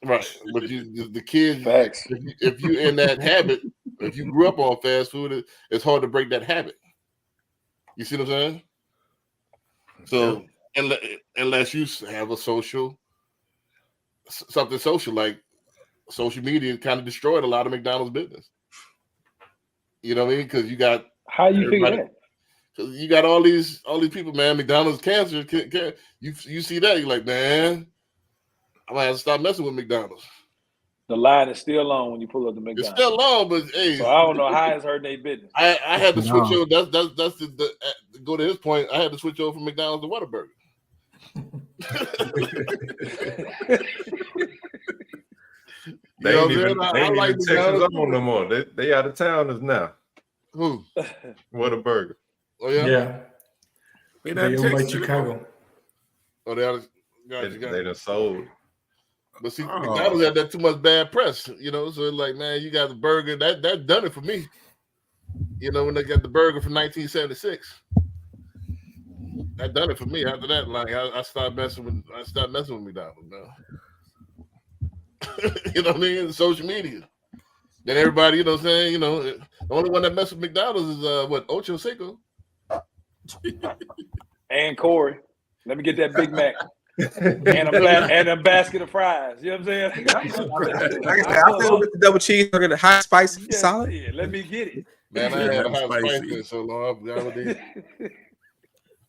A: Right, but the kids.
E: Facts.
A: If you in that habit, if you grew up on fast food, it's hard to break that habit. You see what I'm saying? So unless you have a something social, like social media, kind of destroyed a lot of McDonald's business. You know what I mean? Because you got
E: how you figure that?
A: Because you got all these people, man. McDonald's cancer. You see that? You're like, man, I'm gonna have to stop messing with McDonald's.
E: The line is still long when you pull up the McDonald's.
A: It's still long, but hey,
E: so I don't know how it's hurting their business.
A: I had to switch over. That's go to his point. I had to switch over from McDonald's to Whataburger.
D: They
A: You know
D: ain't even,
A: what I'm
D: they
A: saying?
D: ain't
A: I like
D: even Texas
A: McDonald's.
D: on no more. They out of towners now.
A: Who?
D: What a burger.
A: Oh yeah.
B: Yeah,
C: They
B: they
C: not
B: owned by
C: Texas anymore.
B: Chicago.
A: Oh, they are.
D: They,
A: Gotcha.
D: they done sold.
A: But see,
C: Oh.
A: McDonald's had that too much bad press, you know. So it's like, man, you got the burger. That done it for me. You know, when they got the burger from 1976, that done it for me. After that, like I started messing with McDonald's now. You know what I mean? Social media. Then everybody, you know what I'm saying? You know, the only one that messed with McDonald's is what, Ocho Cinco.
E: And Corey, let me get that Big Mac and a basket of fries. You know what I'm saying?
F: Like I said, I still with the double cheeseburger, the hot spicy,
E: Yeah,
F: solid.
E: yeah, let me get it.
A: Man, I had a hot
C: Spicy.
A: spice in so long. I forgot what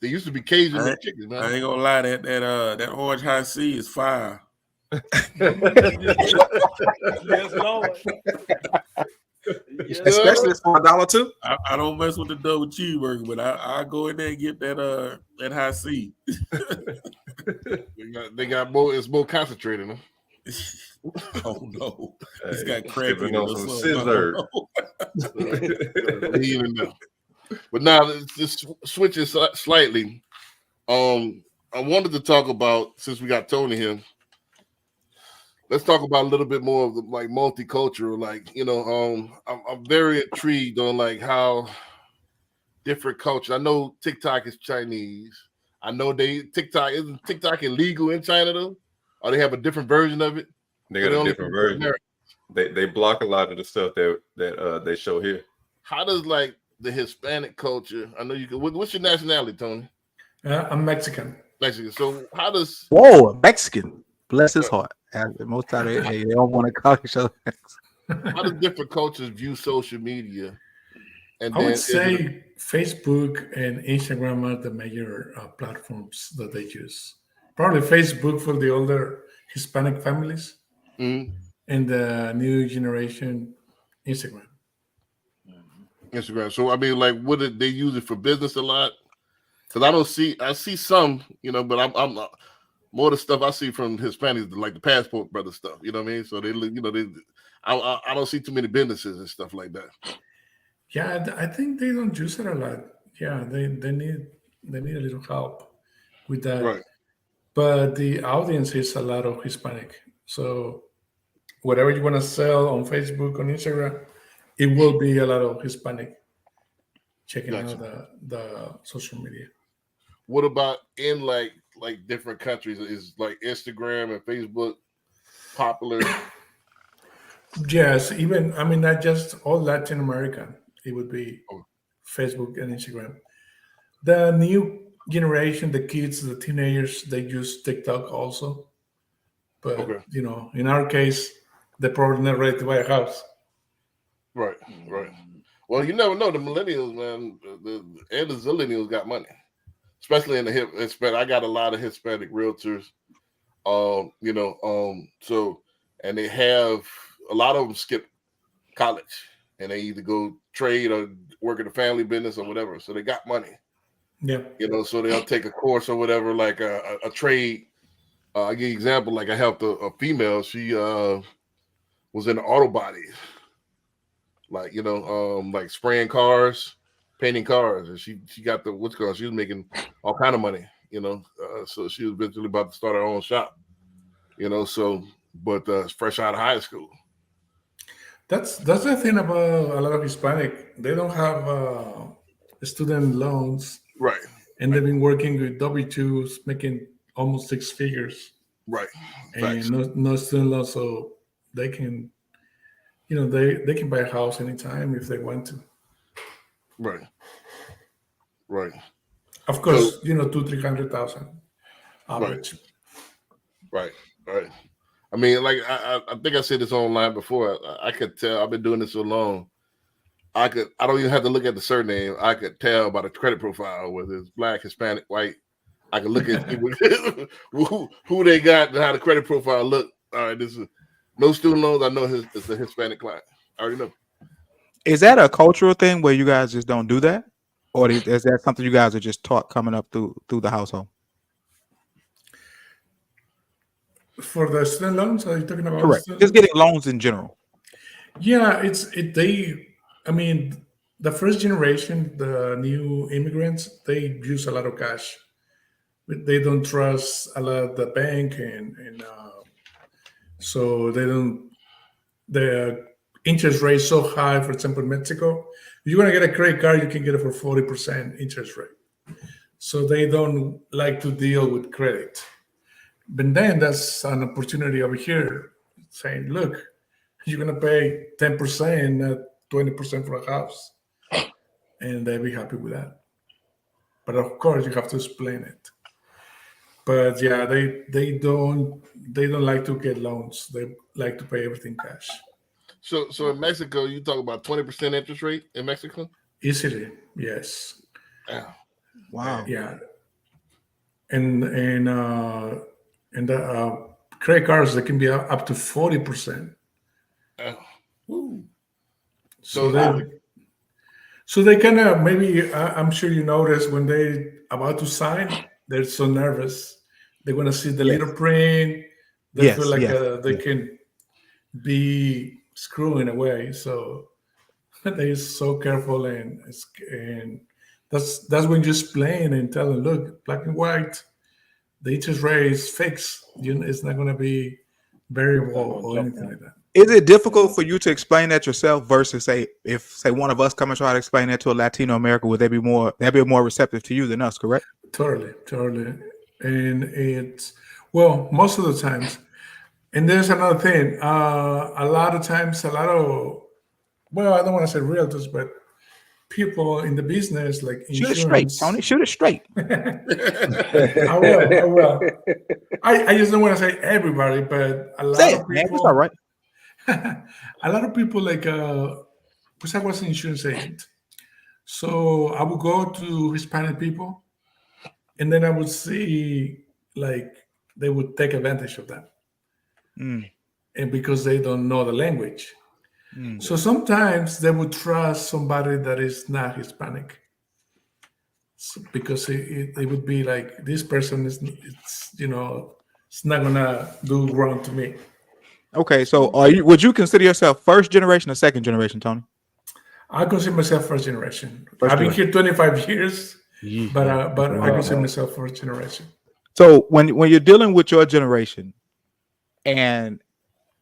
A: they used to be Cajun
C: I-
A: chicken,
C: I
A: man.
C: ain't gonna lie, that orange high C is fire.
E: Yes, Lord. Yes,
F: Especially for $1 too.
C: I don't mess with the double cheeseburger, but I go in there and get that high C.
A: They got more. It's more concentrated. Huh?
C: Oh no, it's
D: Hey,
C: got crab
D: sipping
C: in it
D: on
C: or
D: some
C: something.
D: scissor.
A: Lean in there. But now, just switching slightly. I wanted to talk about, since we got Tony here. Let's talk about a little bit more of the like multicultural. Like, you know, I'm very intrigued on like how different cultures. I know TikTok is Chinese. I know isn't TikTok illegal in China though, or they have a different version of it.
D: They
A: But
D: got a
A: only
D: different
A: come to
D: version.
A: America.
D: They block a lot of the stuff that they show here.
A: How does like the Hispanic culture? I know you can. What's your nationality, Tony?
B: I'm Mexican.
A: Mexican. So how does
F: Whoa, Mexican. Bless his heart. And most time they don't want to call each other.
A: how do different cultures view social media? And
B: I
A: then
B: would say Facebook and Instagram are the major platforms that they use. Probably Facebook for the older Hispanic families,
A: Mhm.
B: and the new generation, Instagram.
A: Instagram. So I mean, like, what did they use it for business a lot? Because I see some, you know, but I'm more of the stuff I see from Hispanics, like the Passport Brother stuff. You know what I mean? So they, you know, I don't see too many businesses and stuff like that.
B: Yeah, I think they don't use it a lot. Yeah, they need a little help with that.
A: Right.
B: But the audience is a lot of Hispanic. So whatever you want to sell on Facebook, on Instagram, it will be a lot of Hispanic checking
A: Gotcha.
B: out the social media.
A: What about in like different countries? Is like Instagram and Facebook popular?
B: Yes, even I mean not just all Latin America. It would be
A: Oh.
B: Facebook and Instagram. The new generation, the kids, the teenagers, they use TikTok also. But
A: Okay.
B: you know, in our case, they're probably not ready to buy a house.
A: Right. Right. Well, you never know. The millennials, man, and the zillennials got money, especially in the Hispanic. I got a lot of Hispanic realtors. You know, so and they have a lot of them skip college and they either go trade or work in a family business or whatever. So they got money,
B: Yeah.
A: you know. So they'll take a course or whatever, like a trade. I give you an example. Like I helped a female. She was in the auto body, like you know, like spraying cars, painting cars, and she got the what's called. She was making all kind of money, you know. So she was eventually about to start her own shop, you know. So, but fresh out of high school.
B: That's the thing about a lot of Hispanic. They don't have student loans,
A: Right,
B: and they've been working with W-2s, making almost six figures,
A: right.
B: and
A: Facts.
B: no student loans, so they can, you know, they can buy a house anytime if they want to.
A: Right, right,
B: Of course, you know, 200,000-300,000 average.
A: right. I mean, like I think I said this online before. I could tell. I've been doing this so long. I don't even have to look at the surname. I could tell by the credit profile whether it's black, Hispanic, white. I can look at who they got and how the credit profile look. All right, this is no student loans. I know it's a Hispanic client. I already know.
F: Is that a cultural thing where you guys just don't do that, or is that something you guys are just taught coming up through the household?
B: For the student loans, are you talking about
F: Correct.
B: student
F: Just
B: loans?
F: getting loans in general.
B: Yeah, I mean, the first generation, the new immigrants, they use a lot of cash. But they don't trust a lot the bank, and so they don't. The interest rate is so high. For example, in Mexico, if you want to get a credit card, you can get it for 40% interest rate. So they don't like to deal with credit. But then that's an opportunity over here, saying, look, you're gonna pay 10%, not 20% for a house, and they'll be happy with that. But of course, you have to explain it. But yeah, they don't like to get loans. They like to pay everything cash.
A: So in Mexico, you talk about 20% interest rate in Mexico?
B: Easily, yes.
A: Yeah.
F: Wow.
B: Yeah. And the credit cards, they can be up to 40%.
A: Ooh.
B: So they kind of, maybe, I'm sure you notice when they about to sign, they're so nervous. They want to see the little print. They feel like they can be screwing away. So they're so careful, and that's when you explain and tell them, look, black and white, the interest rate is fixed. It's not going to be variable or anything like that.
F: Is it difficult for you to explain that yourself versus if one of us come and try to explain that to a Latino American, would they be more receptive to you than us, correct?
B: Totally. And it's, well, most of the times. And there's another thing. A lot of times, well, I don't want to say realtors, but people in the business, like
F: Shoot
B: insurance.
F: it straight, Tony. Shoot it straight.
B: I will. I just don't want to say everybody, but a lot
F: Say
B: of
F: it, man.
B: people.
F: It's all right.
B: A lot of people, like, because I was an insurance agent, so I would go to Hispanic people, and then I would see, like, they would take advantage of that, and because they don't know the language, so sometimes they would trust somebody that is not Hispanic, because it would be like, this person it's not gonna do wrong to me.
F: Okay, so would you consider yourself first generation or second generation, Tony?
B: I consider myself first generation.
F: First
B: I've been here 25 years, but
F: Wow.
B: I consider myself first generation.
F: So when you're dealing with your generation and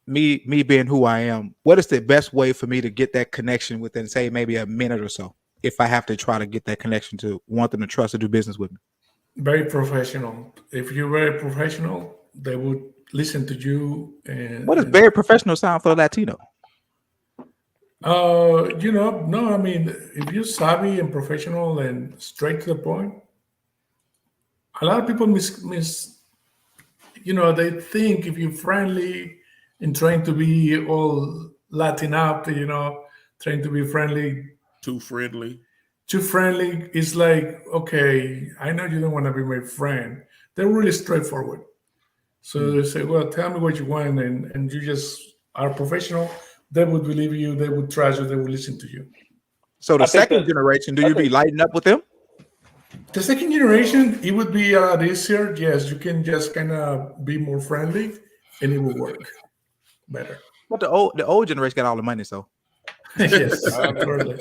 F: me being who I am, what is the best way for me to get that connection within, say, maybe a minute or so, if I have to try to get that connection to want them to trust to do business with me?
B: Very professional. If you're very professional, they would listen to you. And
F: What does very professional sound for a Latino?
B: no, I mean, if you're savvy and professional and straight to the point, a lot of people they think if you're friendly and trying to be all Latin up, trying to be friendly,
C: Too friendly.
B: it's like, okay, I know you don't want to be my friend. They're really straightforward. So they say, well, tell me what you want, and you just are professional. They would believe you, they would trust you, they would listen to you.
F: So the second generation, do you be lighting up with them?
B: The second generation, it would be a lot easier. Yes, you can just kind of be more friendly, and it will work better.
F: But the old generation got all the money, so.
B: Yes, totally.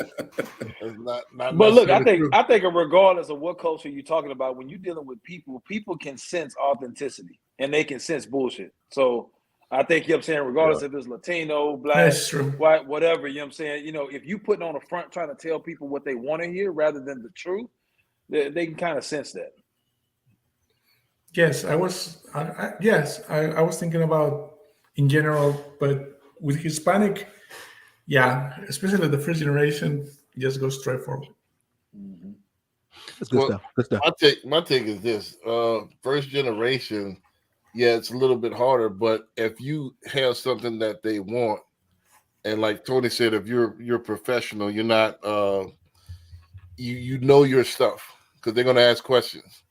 E: But look, I think regardless of what culture you're talking about, when you're dealing with people can sense authenticity and they can sense bullshit. So I think, you know what I'm saying, regardless if it's Latino, black, white, whatever, you know what I'm saying, if you putting on the front trying to tell people what they want to hear rather than the truth, they can kind of sense that.
B: Yes, I was thinking about in general, but with Hispanic, yeah, especially the first generation, just go straight forward.
F: That's good stuff. Good stuff.
A: My take is this: first generation, yeah, it's a little bit harder, but if you have something that they want, and like Tony said, if you're professional, you're not you know your stuff, because they're gonna ask questions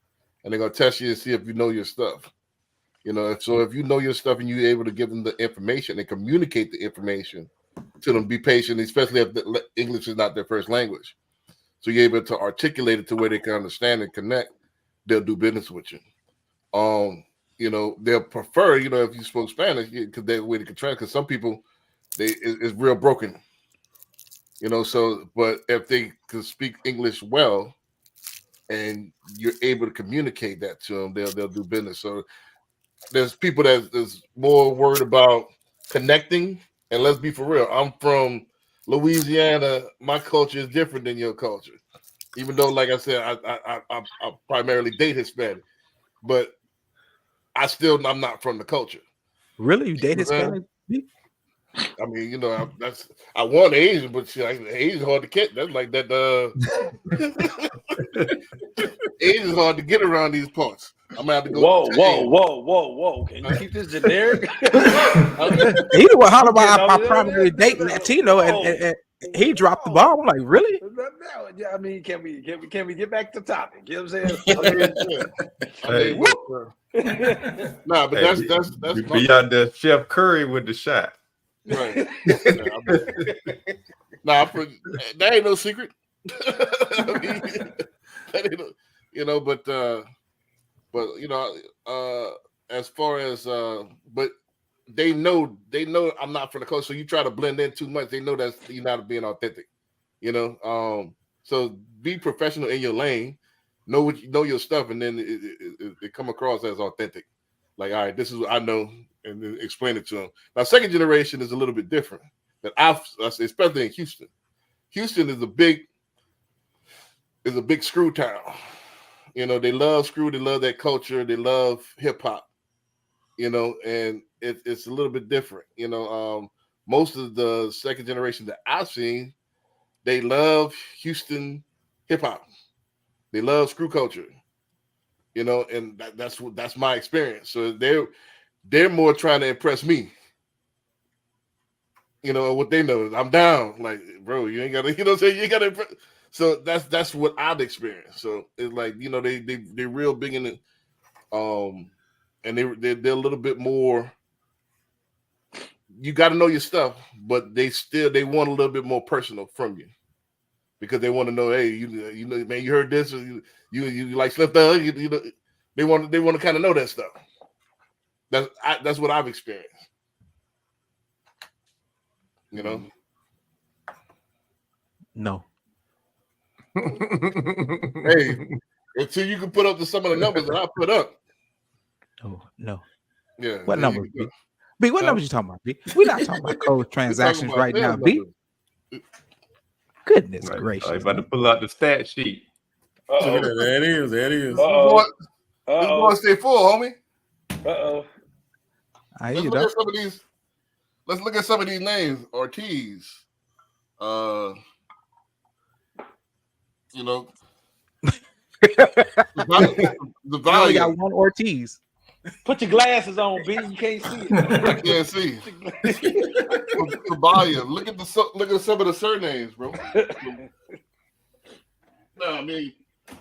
A: and they're gonna test you to see if you know your stuff. So if you know your stuff and you're able to give them the information and communicate the information to them, be patient, especially if English is not their first language. So you're able to articulate it to where they can understand and connect, they'll do business with you. you know, they'll prefer, you know, if you spoke Spanish, because they're way to contrast. Because some people, it's real broken, you know. So, but if they can speak English well, and you're able to communicate that to them, they'll do business. So, there's people that's more worried about connecting. And let's be for real, I'm from Louisiana. My culture is different than your culture. Even though, like I said, I primarily date Hispanic, but I'm not from the culture.
F: Really, you date Hispanic?
A: I mean, you know, I want Asian, but Asian hard to get. That's like that. Asian's hard to get around these parts. I'm gonna have to go.
E: Whoa! Can you keep this generic?
F: He was how about I primarily date Latino, and he dropped the ball. I'm like, really?
E: No, yeah, I mean, can we get back to topic? You know what I'm saying?
A: Nah, but that's
D: beyond the Chef Curry with the shot.
A: Right. That ain't no secret. I mean, that ain't no, you know, but you know, as far as but they know I'm not from the coast, so you try to blend in too much, they know that you're not being authentic, you know. So be professional in your lane, know your stuff, and then it come across as authentic. Like, all right, this is what I know, and then explain it to them. Now, second generation is a little bit different. That especially in Houston. Houston is a big screw town. You know, they love screw, they love that culture, they love hip hop. You know, and it's a little bit different. You know, most of the second generation that I've seen, they love Houston hip hop. They love screw culture. You know, and that's my experience. So they're more trying to impress me. You know, what they know is I'm down. Like, bro, you ain't gotta, you know what I'm saying? You gotta impress. So that's what I've experienced. So it's like, you know, they're real big in it. And they're a little bit more, you gotta know your stuff, but they want a little bit more personal from you. Because they want to know, hey, you know, man, you heard this, or you like Slim Thug, you know, they want to kind of know that stuff. That's what I've experienced. You know.
F: No.
A: Hey, until you can put up some of the numbers that I put up.
F: No.
A: Yeah.
F: What numbers, B? B, what numbers you talking about, B? We're not talking about cold transactions right now, B. Goodness gracious.
D: I'm about to pull out the stat sheet.
C: There it is.
A: This boy stay full, homie. Let's look at some of these names. Ortiz. You know. The
F: You only got one Ortiz.
E: Put your glasses on, B. You can't see it.
A: I can't see. Cabaya. Look at some of the surnames, bro. No, I mean,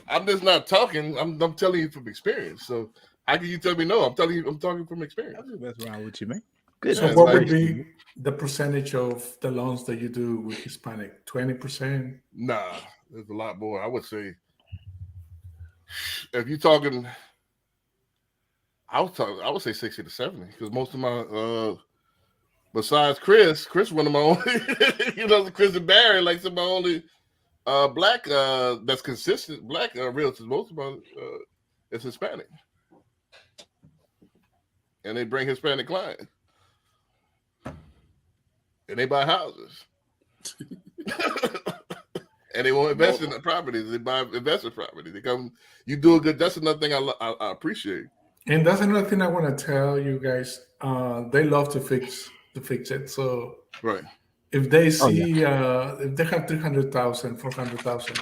A: I'm just not talking. I'm telling you from experience. So how can you tell me no? I'm talking from experience.
F: That's wrong with you, man.
B: Good. So what would be the percentage of the loans that you do with Hispanic? 20%?
A: Nah, there's a lot more. I would say if you're talking, I would say 60 to 70, because most of my besides Chris, one of my only, you know, Chris and Barry, like some of my only black that's consistent black realtors. Most of my is Hispanic, and they bring Hispanic clients, and they buy houses, and they won't invest in the properties. They buy investment property. They come. You do a good. That's another thing I appreciate.
B: And that's another thing I want to tell you guys. They love to fix it. So
A: right.
B: If they see if they have 300,000, 400,000,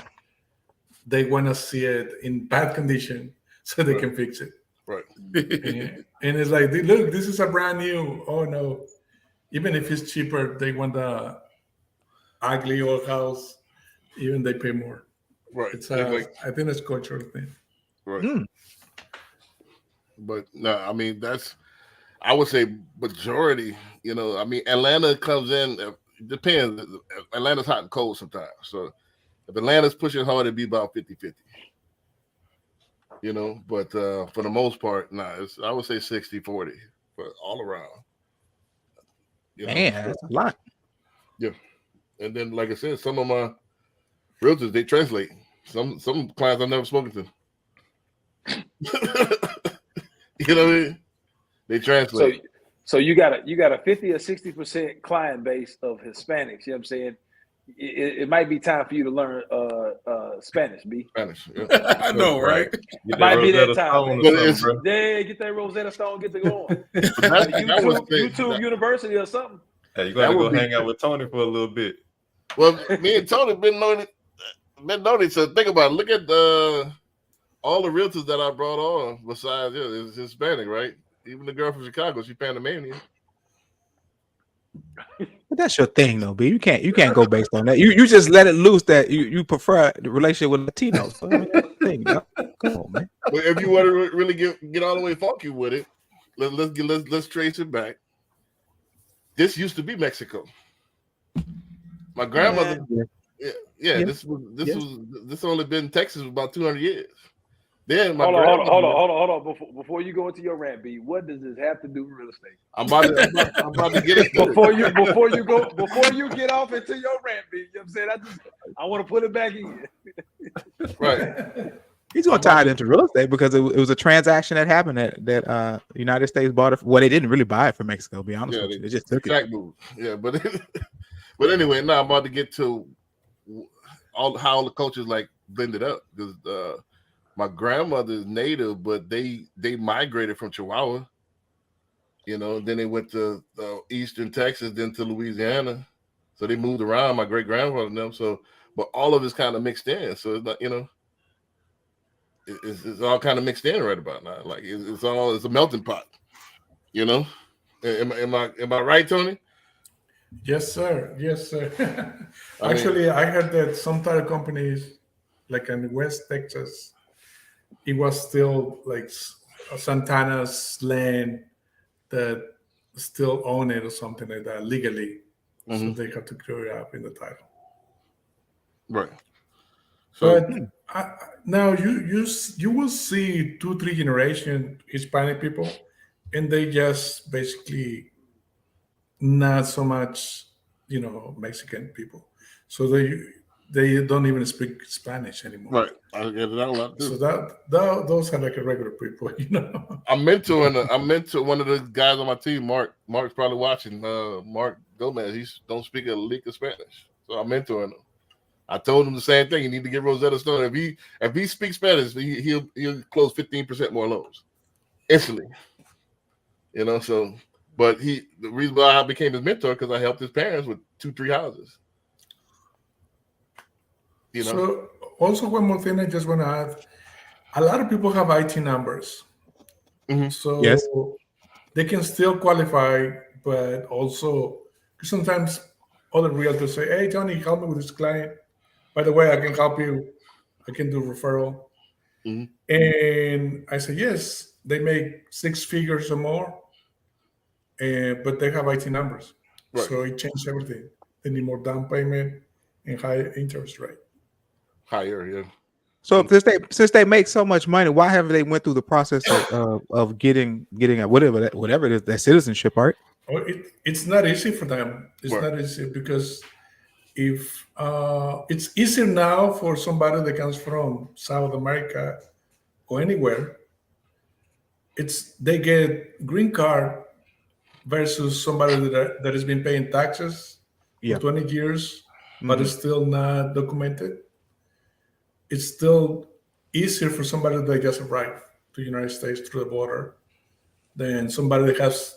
B: they want to see it in bad condition so they can fix it.
A: Right.
B: And it's like, look, this is a brand new. Oh no. Even if it's cheaper, they want the ugly old house. Even they pay more.
A: Right.
B: It's I think it's a cultural thing.
A: Right. But no, I mean, I would say majority, you know, I mean, Atlanta comes in, it depends. Atlanta's hot and cold sometimes. So if Atlanta's pushing hard, it'd be about 50-50. you know. But for the most part, I would say 60-40 for all around. You know?
F: Man, that's a lot.
A: And then, like I said, some of my realtors, they translate. Some clients I've never spoken to. You know what I mean? They translate.
E: So you got a 50 or 60% client base of Hispanics. You know what I'm saying? It might be time for you to learn Spanish, B.
A: Spanish. Yeah.
C: I know, right?
D: Get
E: Might be that
D: Rosetta
E: time,
D: Stone
E: man.
D: or something, bro.
E: Yeah, get that Rosetta Stone, get to going.
A: that
E: YouTube University or something.
D: Hey, you got to
A: That
D: go
A: would be-
D: hang out with Tony for a little bit.
A: Well, me and Tony been knowing it. So think about it. Look at all the realtors that I brought on. Besides, it's Hispanic, right? Even the girl from Chicago, she Panamanian.
F: But that's your thing, though, B. You can't go based on that. You just let it loose that you prefer the relationship with Latinos. So, I mean, that's the thing, you know? Come on, man.
A: But if you want to really get all the way funky with it, let's trace it back. This used to be Mexico. My grandmother,
F: Yeah.
A: this only been Texas for about 200 years. Then my
E: Hold
A: grandmother,
E: on. Before you go into your rant, B, what does this have to do with real estate?
A: I'm about to get it.
E: Before you get off into your rant, B, you know what I'm saying? I want to put it back in.
A: Right.
F: He's gonna tie it into real estate because it was a transaction that happened that United States bought it. Well, they didn't really buy it from Mexico. To be honest with you, they just took it.
A: Track move. Yeah, but anyway, now I'm about to get to how all the cultures like blended up because my grandmother is native, but they migrated from Chihuahua. You know, then they went to eastern Texas, then to Louisiana. So they moved around. My great grandfather and them. So, but all of it's kind of mixed in. So it's not, you know, it's all kind of mixed in right about now. Like it's a melting pot. You know, am I right, Tony?
B: Yes, sir. Yes, sir. Actually, I heard that some title companies, like in West Texas, it was still like Santana's land that still own it or something like that legally. So they have to clear it up in the title.
A: Right. So
B: But now you will see 2-3 generation Hispanic people, and they just basically not so much, you know, Mexican people. So they don't even speak Spanish anymore.
A: right, I get it out a lot too.
B: So that those are like a regular people, you know.
A: I'm mentoring one of the guys on my team, Mark. Mark's probably watching. Mark Gomez. He don't speak a lick of Spanish, so I'm mentoring him. I told him the same thing. You need to get Rosetta Stone. If he speaks Spanish, he'll close 15% more loans instantly. You know. So, but the reason why I became his mentor because I helped his parents with 2-3 houses. You know.
B: So also one more thing I just want to add, a lot of people have IT numbers. So
F: Yes.
B: they can still qualify, but also sometimes other realtors say, hey, Tony, help me with this client. By the way, I can help you. I can do referral. And I say, yes, they make 6 figures or more, but they have IT numbers.
A: Right.
B: So it changed everything. They need more down payment and higher interest rate.
A: Higher, yeah.
F: So since they make so much money, why haven't they went through the process of getting whatever it is, that citizenship, right?
B: Oh, it's not easy for them. It's
A: Right.
B: not easy because if it's easier now for somebody that comes from South America or anywhere, they get green card versus somebody that has been paying taxes
F: Yeah.
B: for 20 years, but is still not documented. It's still easier for somebody that just arrived to the United States through the border than somebody that has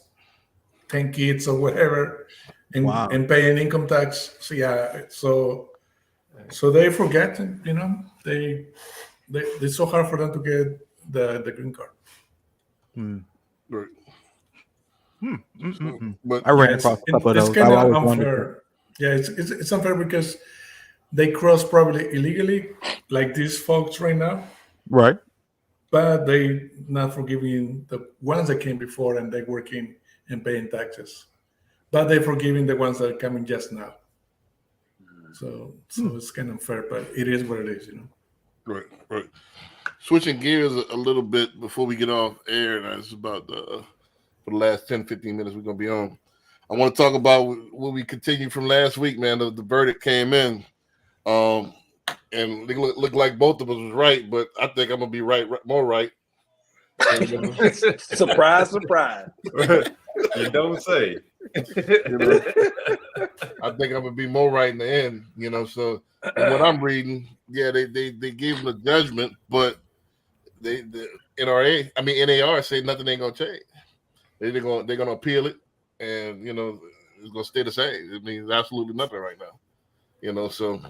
B: 10 kids or whatever and paying income tax. So yeah, so they forget, you know, it's so hard for them to get the green card.
A: Right. But
F: I ran across a couple of those.
B: It's kind
F: I
B: of
F: always wondered.
B: unfair. Yeah, it's unfair because they cross probably illegally, like these folks right now,
F: Right.
B: but they not forgiving the ones that came before and they working and paying taxes, but they forgiving the ones that are coming just now. So it's kind of unfair, but it is what it is, you know.
A: right. switching gears a little bit before we get off air, and that's about for the last 10, 15 minutes we're going to be on. I want to talk about what we continued from last week, man. The verdict came in, and it looked like both of us was right, but I think I'm going to be more right.
E: Surprise, surprise.
D: You don't say.
A: You know, I think I'm gonna be more right in the end, you know. So what I'm reading, yeah, they gave them a judgment, but the NAR say nothing ain't gonna change. They're gonna appeal it, and you know it's gonna stay the same. It means absolutely nothing right now, you know. So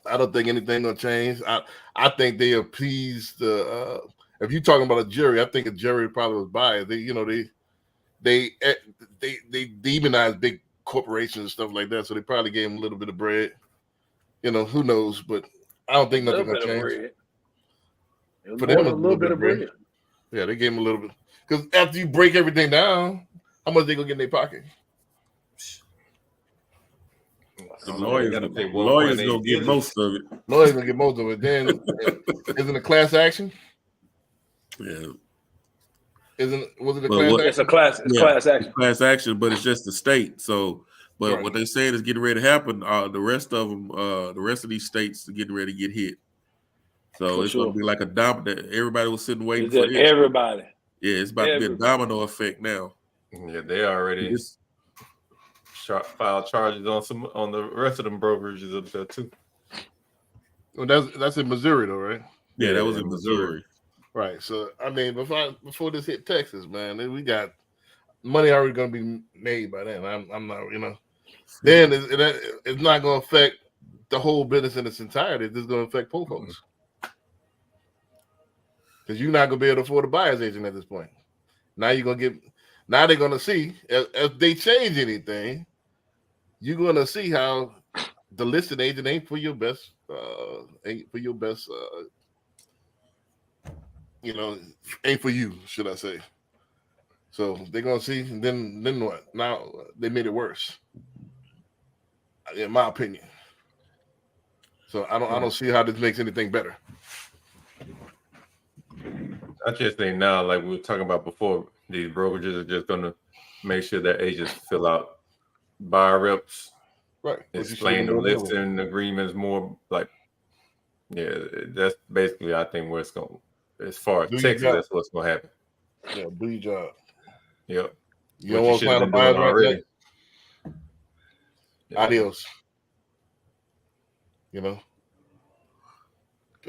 A: I don't think anything gonna change. I think they appeased the. If you're talking about a jury, I think a jury probably was biased. They demonize big corporations and stuff like that, so they probably gave them a little bit of bread. You know, who knows? But I don't think nothing's gonna change. For them, a little bit of bread. Yeah, they gave them a little bit. Because after you break everything down, how much they gonna get in their pocket?
C: The lawyers gonna get most of it.
A: Lawyers gonna get most of it. Then isn't it a class action?
C: Yeah.
A: Was it a class action?
E: It's a class action.
C: Class action, but it's just the state. So, but
A: Right.
C: what they saying is getting ready to happen. The rest of them, the rest of these states are getting ready to get hit. So
E: For
C: it's
E: sure.
C: going to be like a domino. Everybody was sitting waiting
E: It's
C: for
E: just
C: it.
E: everybody.
C: Yeah, it's about to be a domino effect now.
D: Yeah, they already filed charges on the rest of them brokerages up there too.
A: Well, that's in Missouri though, right?
C: Yeah, that was in Missouri.
A: Right. So I mean, before this hit Texas, man, we got money already going to be made by then. I'm not, you know. Then it's not going to affect the whole business in its entirety. It's just going to affect poor folks because you're not going to be able to afford a buyer's agent at this point. Now you're going to get. Now they're going to see if they change anything. You're going to see how the listing agent ain't for your best. You know, ain't for you, should I say. So they're gonna see, and then what? Now they made it worse, in my opinion. So I don't see how this makes anything better.
D: I just think now, like we were talking about before, these brokerages are just gonna make sure that agents fill out buyer reps,
A: Right.
D: explain the listing agreements more. Like, yeah, that's basically I think where it's going. As far as Texas, that's what's going to happen.
A: Yeah, do your job.
D: Yep.
A: You don't want to sign a buyer's right now? Adios. You know,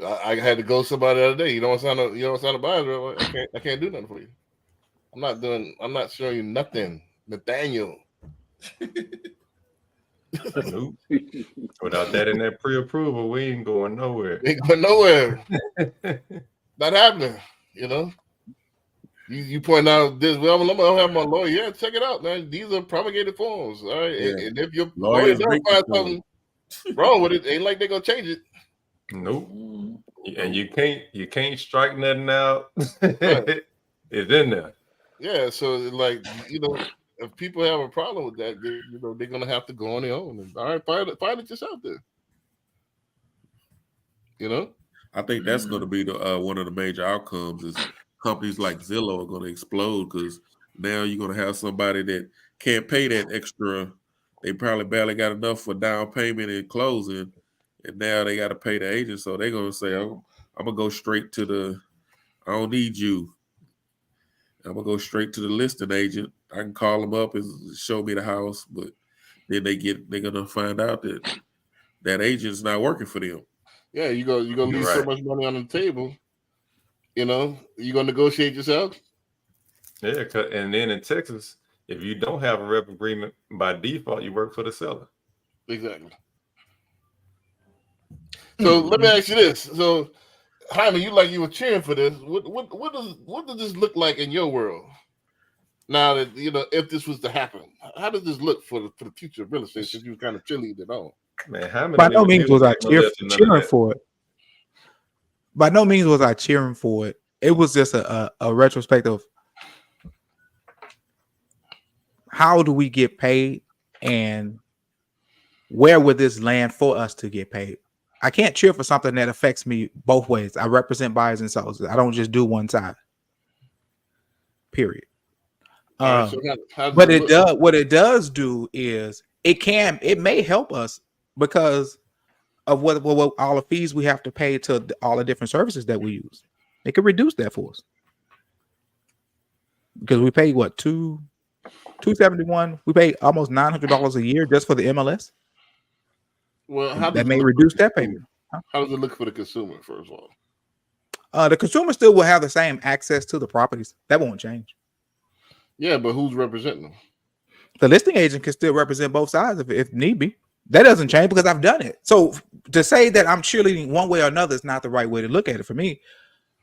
A: I had to go somebody the other day. You don't sign a buyer's right. I can't do nothing for you. I'm not showing you nothing, Nathaniel.
D: Nope. Without that in that pre-approval, we ain't going nowhere.
A: Ain't going nowhere. Not happening. You know. You point out this. Well, I'm gonna have my lawyer. Yeah, check it out, man. These are promulgated forms. All right,
C: Yeah.
A: and if your lawyer does find something wrong with it, ain't like they're gonna change it.
D: Nope. And you can't strike nothing out. It's in there.
A: Yeah, so like if people have a problem with that, they're gonna have to go on their own. And, all right, find it yourself there. You know,
C: I think that's going to be the one of the major outcomes is companies like Zillow are going to explode because now you're going to have somebody that can't pay that extra. They probably barely got enough for down payment and closing, and now they got to pay the agent. So they're going to say, I'm going to go straight to I don't need you. I'm going to go straight to the listing agent. I can call them up and show me the house, but then they're going to find out that agent's not working for them.
A: Yeah, you're gonna leave so much money on the table. You know, you're gonna negotiate yourself.
D: Yeah, and then in Texas, if you don't have a rep agreement by default, you work for the seller.
A: Exactly. So let me ask you this. So, Jaime, you were cheering for this. What does this look like in your world? Now that if this was to happen, how does this look for the future of real estate? Since you were kind of cheerleading it on.
D: Man, how many
F: by no means was I cheering for it. By no means was I cheering for it. It was just a retrospective. How do we get paid, and where would this land for us to get paid? I can't cheer for something that affects me both ways. I represent buyers and sellers. I don't just do one side. Period.
A: All right, so how does
F: But
A: it
F: it
A: look?
F: does. What it does do is it may help us because of what all the fees we have to pay to all the different services that we use. It could reduce that for us because we pay what $271. We pay almost $900 a year just for the MLS.
A: Well, how does
F: That
A: it
F: may
A: look
F: reduce
A: for the
F: that payment.
A: consumer? How does it look for the consumer? First of all,
F: The consumer still will have the same access to the properties. That won't change.
A: yeah, but who's representing them?
F: The listing agent can still represent both sides if need be. That doesn't change because I've done it. So to say that I'm cheerleading one way or another is not the right way to look at it for me.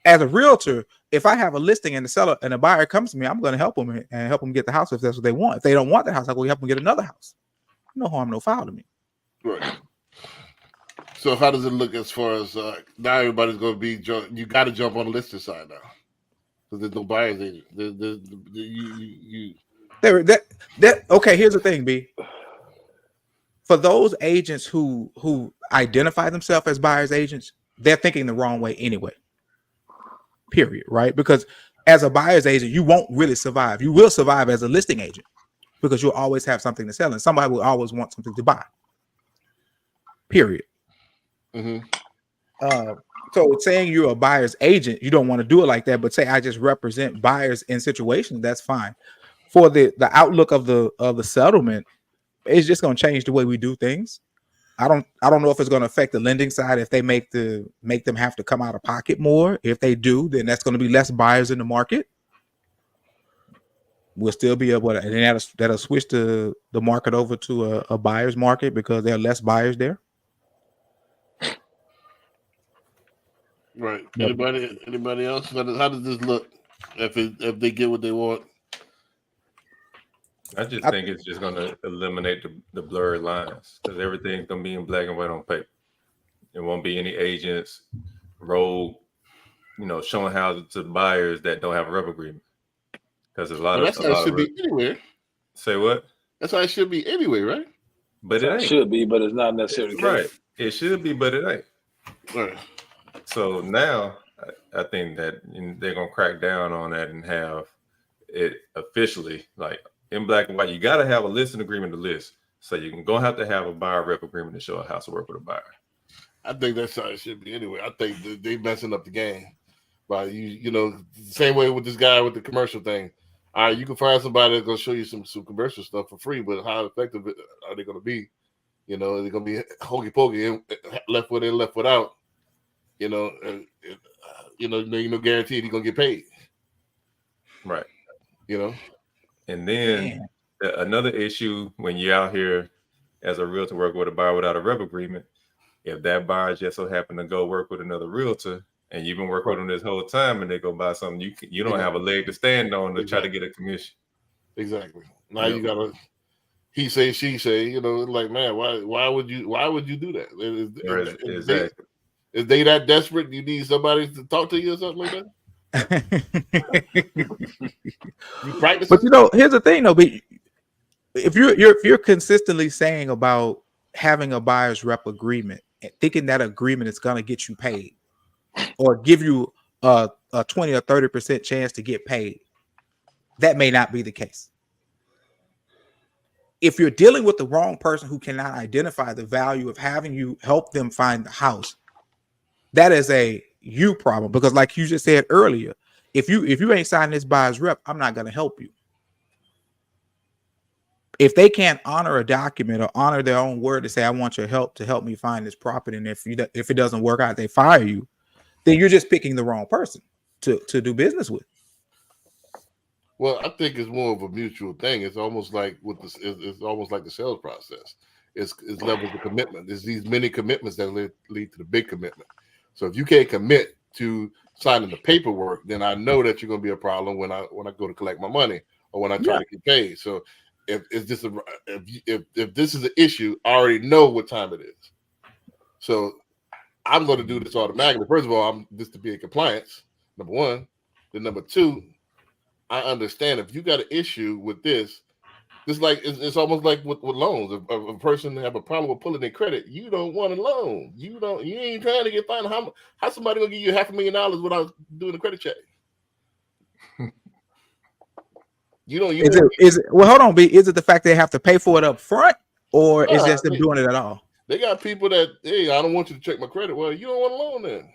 F: As a realtor, if I have a listing and the seller and the buyer comes to me, I'm going to help them and help them get the house if that's what they want. If they don't want the house, I'm going to help them get another house. No harm, no foul to me.
A: Right. So how does it look as far as now everybody's going to be you got to jump on the listing side now because there's no buyer's agent.
F: Okay, here's the thing, B. For those agents who identify themselves as buyer's agents, they're thinking the wrong way anyway. Period, right? Because as a buyer's agent, you won't really survive. You will survive as a listing agent because you'll always have something to sell and somebody will always want something to buy. Period.
A: Mm-hmm.
F: So saying you're a buyer's agent, you don't want to do it like that, but say I just represent buyers in situations, that's fine. For the outlook of the settlement, it's just going to change the way we do things. I don't know if it's going to affect the lending side if they make them have to come out of pocket more. If they do, then that's going to be less buyers in the market. We'll still be able to, and that'll switch the market over to a buyer's market because there are less buyers there.
A: Right.
F: Yep.
A: Anybody else? How does this look if they get what they want?
D: I just think it's just going to eliminate the blurred lines because everything's going to be in black and white on paper. There won't be any agents, rogue, showing houses to buyers that don't have a rep agreement. Because there's
A: That's how it should be anyway.
D: Say what?
A: That's how it should be anyway, right?
D: But it ain't.
E: Should be, but it's not necessarily the case.
D: Right. It should be, but it ain't.
A: Right.
D: So now I think that they're going to crack down on that and have it officially like in black and white. You got to have a listing agreement to list. So you're going to have a buyer rep agreement to show a house to work with a buyer.
A: I think that's how it should be anyway. I think they messing up the game by the same way with this guy with the commercial thing. All right, you can find somebody that's gonna show you some commercial stuff for free, but how effective are they gonna be? They're gonna be hokey pokey, left foot in, left foot out. No guaranteed he's gonna get paid.
D: Right. And then
F: Man.
D: Another issue when you're out here as a realtor working with a buyer without a rep agreement, if that buyer just so happen to go work with another realtor and you've been working with them this whole time and they go buy something, you don't have a leg to stand on to try to get a commission.
A: Exactly. Now you gotta he say, she say, like, man, why would you do that?
D: Exactly.
A: Is they that desperate? You need somebody to talk to you or something like that? You practice.
F: But here's the thing though, if you're consistently saying about having a buyer's rep agreement and thinking that agreement is going to get you paid or give you a 20 or 30% chance to get paid, that may not be the case. If you're dealing with the wrong person who cannot identify the value of having you help them find the house, that is a you problem, because like you just said earlier, if you ain't signing this buyer's rep, I'm not going to help you. If they can't honor a document or honor their own word to say, I want your help to help me find this property, and if it doesn't work out, they fire you, then you're just picking the wrong person to do business with.
A: Well, I think it's more of a mutual thing. It's almost like it's almost like the sales process. It's levels of commitment. There's these many commitments that lead to the big commitment. So if you can't commit to signing the paperwork, then I know that you're going to be a problem when I go to collect my money or when I try to get paid. So if this is an issue, I already know what time it is. So I'm going to do this automatically. First of all, I'm just to be in compliance. Number one. Then number two, I understand if you got an issue with this, It's like it's almost like with loans. If a person have a problem with pulling their credit, you don't want a loan. You ain't trying to get fined. How somebody gonna give you $500,000 without doing a credit check?
F: Is it well, hold on, B. Is it the fact they have to pay for it up front, or is just them doing it at all?
A: They got people that, hey, I don't want you to check my credit. Well, you don't want a loan then.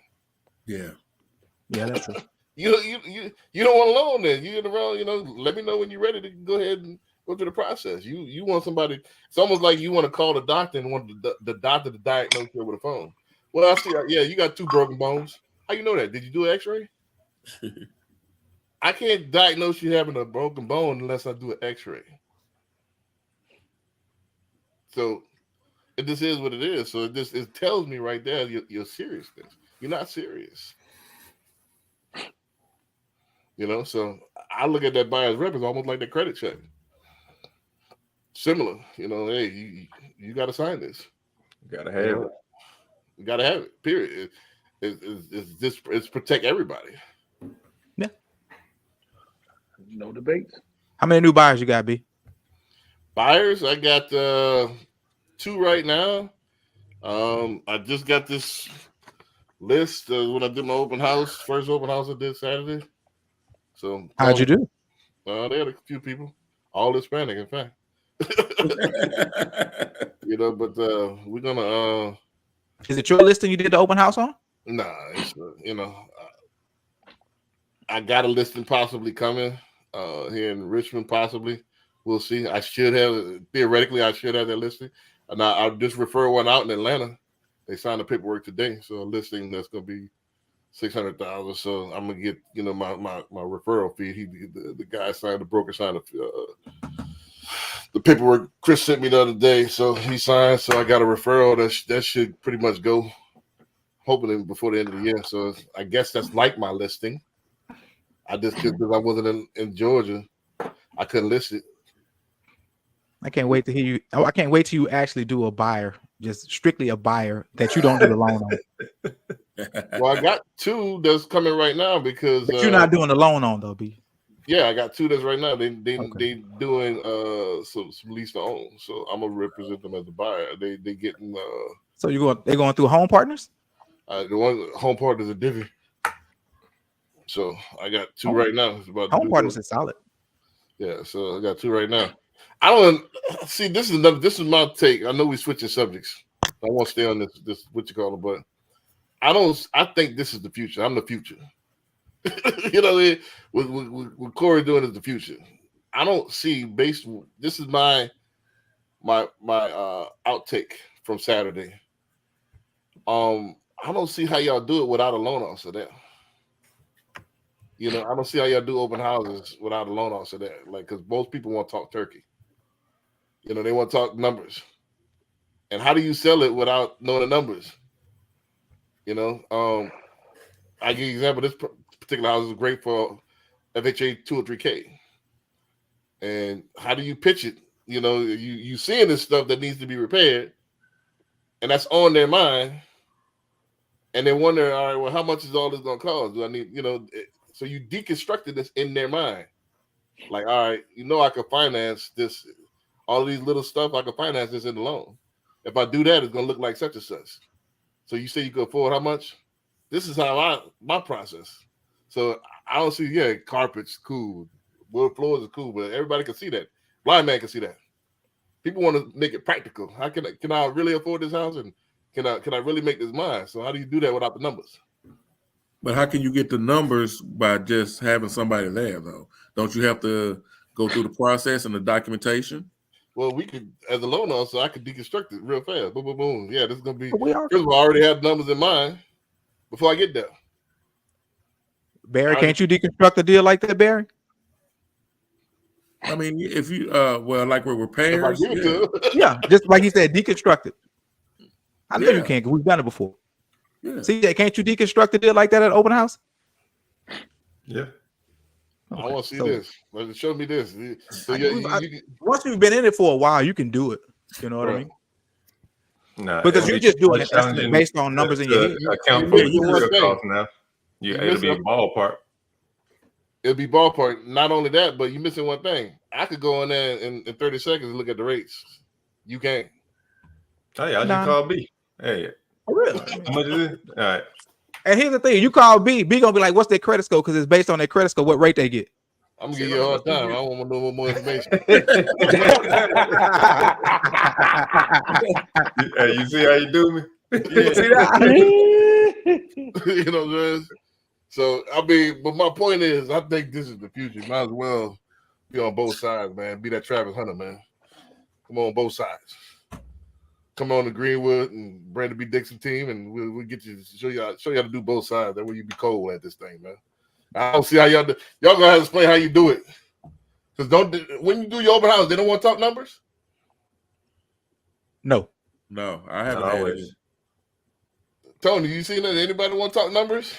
C: Yeah.
F: Yeah, that's true.
A: You don't want a loan then. You in the wrong, let me know when you're ready to go ahead and go through the process. You want somebody, it's almost like you want to call the doctor and want the doctor to diagnose you with a phone. Well, I see, yeah, you got 2 broken bones. How you know that? Did you do an x-ray? I can't diagnose you having a broken bone unless I do an x-ray. So this is what it is. So it tells me right there your seriousness. You're not serious. So I look at that buyer's rep as almost like that credit check. Similar, hey, you got to sign this.
D: You gotta have it.
A: You got to have it. Period. It's protect everybody.
F: Yeah.
E: No debates.
F: How many new buyers you got, B?
A: Buyers, I got 2 right now. I just got this list when I did my first open house I did Saturday. So
F: How'd you do?
A: They had a few people, all Hispanic, in fact. But we're gonna.
F: Is it your listing you did the open house on?
A: Nah, it's I got a listing possibly coming here in Richmond. Possibly, we'll see. I should have that listing. And I'll just refer one out in Atlanta. They signed the paperwork today, so a listing that's gonna be $600,000. So I'm gonna get my referral fee. The guy signed, the broker signed the paperwork. Chris sent me the other day, so he signed. So I got a referral that should pretty much go, hopefully before the end of the year. So I guess that's like my listing. I just because I wasn't in Georgia, I couldn't list it.
F: I can't wait to hear you. I can't wait till you actually do a buyer, just strictly a buyer that you don't do the loan on.
A: Well, I got 2 that's coming right now because
F: But you're not doing the loan on though, B.
A: Yeah, I got 2 that's right now. They doing some lease to own, so I'm gonna represent them as a buyer. They getting
F: So they're going through Home Partners.
A: The one Home Partners is a divvy. So I got 2 right now. It's about
F: Home Partners is solid.
A: Yeah, so I got 2 right now. I don't see. This is my take. I know we're switching subjects. I won't stay on this what you call it, but I think this is the future. I'm the future. What Corey doing is the future. I don't see this is my outtake from Saturday. I don't see how y'all do it without a loan officer there. I don't see how y'all do open houses without a loan officer there. Like, because most people want to talk turkey. They want to talk numbers. And how do you sell it without knowing the numbers? I give you an example. This particular house is great for FHA 2 or 3K. And how do you pitch it? You seeing this stuff that needs to be repaired, and that's on their mind. And they wonder, all right, well, how much is all this going to cost? Do I need, so you deconstructed this in their mind. Like, all right, I can finance this, all of these little stuff, I can finance this in the loan. If I do that, it's going to look like such and such. So you say you can afford how much? This is how my process. So I don't see, carpets cool, wood floors are cool, but everybody can see that. Blind man can see that. People want to make it practical. How can I really afford this house, and can I really make this mine? So how do you do that without the numbers?
C: But how can you get the numbers by just having somebody there, though? Don't you have to go through the process and the documentation?
A: Well, we could, as a loan officer, I could deconstruct it real fast. Boom, boom, boom. Yeah, this is going to be,
F: We are.
A: first of all, I already have numbers in mind before I get there.
F: Barry, can't you deconstruct a deal like that, Barry?
C: I mean, if you, like with repairs.
A: If I give it to him.
F: Yeah, just like he said, deconstruct it. I know
C: Yeah.
F: you can't, 'cause we've done it before.
C: Yeah.
F: CJ, can't you deconstruct a deal like that at open house?
D: Yeah.
A: I want to see
F: so-
A: this. Like, show me this. So
F: Once you've been in it for a while, you can do it. You know what I
A: Right.
F: mean?
D: Nah,
F: Because
D: it'll
F: you're
D: be
F: just doing
D: more
F: an estimate
D: challenging
F: based on numbers in your
D: to
F: head.
D: account for
A: You
D: your
A: missed one
D: material
A: thing.
D: costs now.
A: You
D: It'll
A: missed
D: be a
A: one.
D: ballpark.
A: It'll be ballpark. Not only that, but you're missing one thing. I could go in there in 30 seconds and look at the rates. You can't.
D: Oh yeah, I
F: Nah.
D: just call B. Hey,
F: Oh, really?
D: how much is it? All right.
F: And here's the thing: you call B gonna be like, "What's their credit score?" Because it's based on their credit score, what rate they get.
A: I'm gonna give you a hard time. I don't want to know more information.
D: Hey, you see how you do me?
F: See that?
A: You know what I'm saying? So I mean, but my point is, I think this is the future. Might as well be on both sides, man. Be that Travis Hunter, man. Come on, both sides. Come on to Greenwood and Brandon B. Dixon team, and we'll get you show you how to do both sides. That way you be cold at this thing, man. I don't see how y'all do. Y'all gonna have to explain how you do it. Because when you do your open house, they don't want to talk numbers.
F: No.
C: No, I haven't
D: Not
C: had
D: always.
C: it.
A: Tony, you seen that? Anybody want to talk numbers?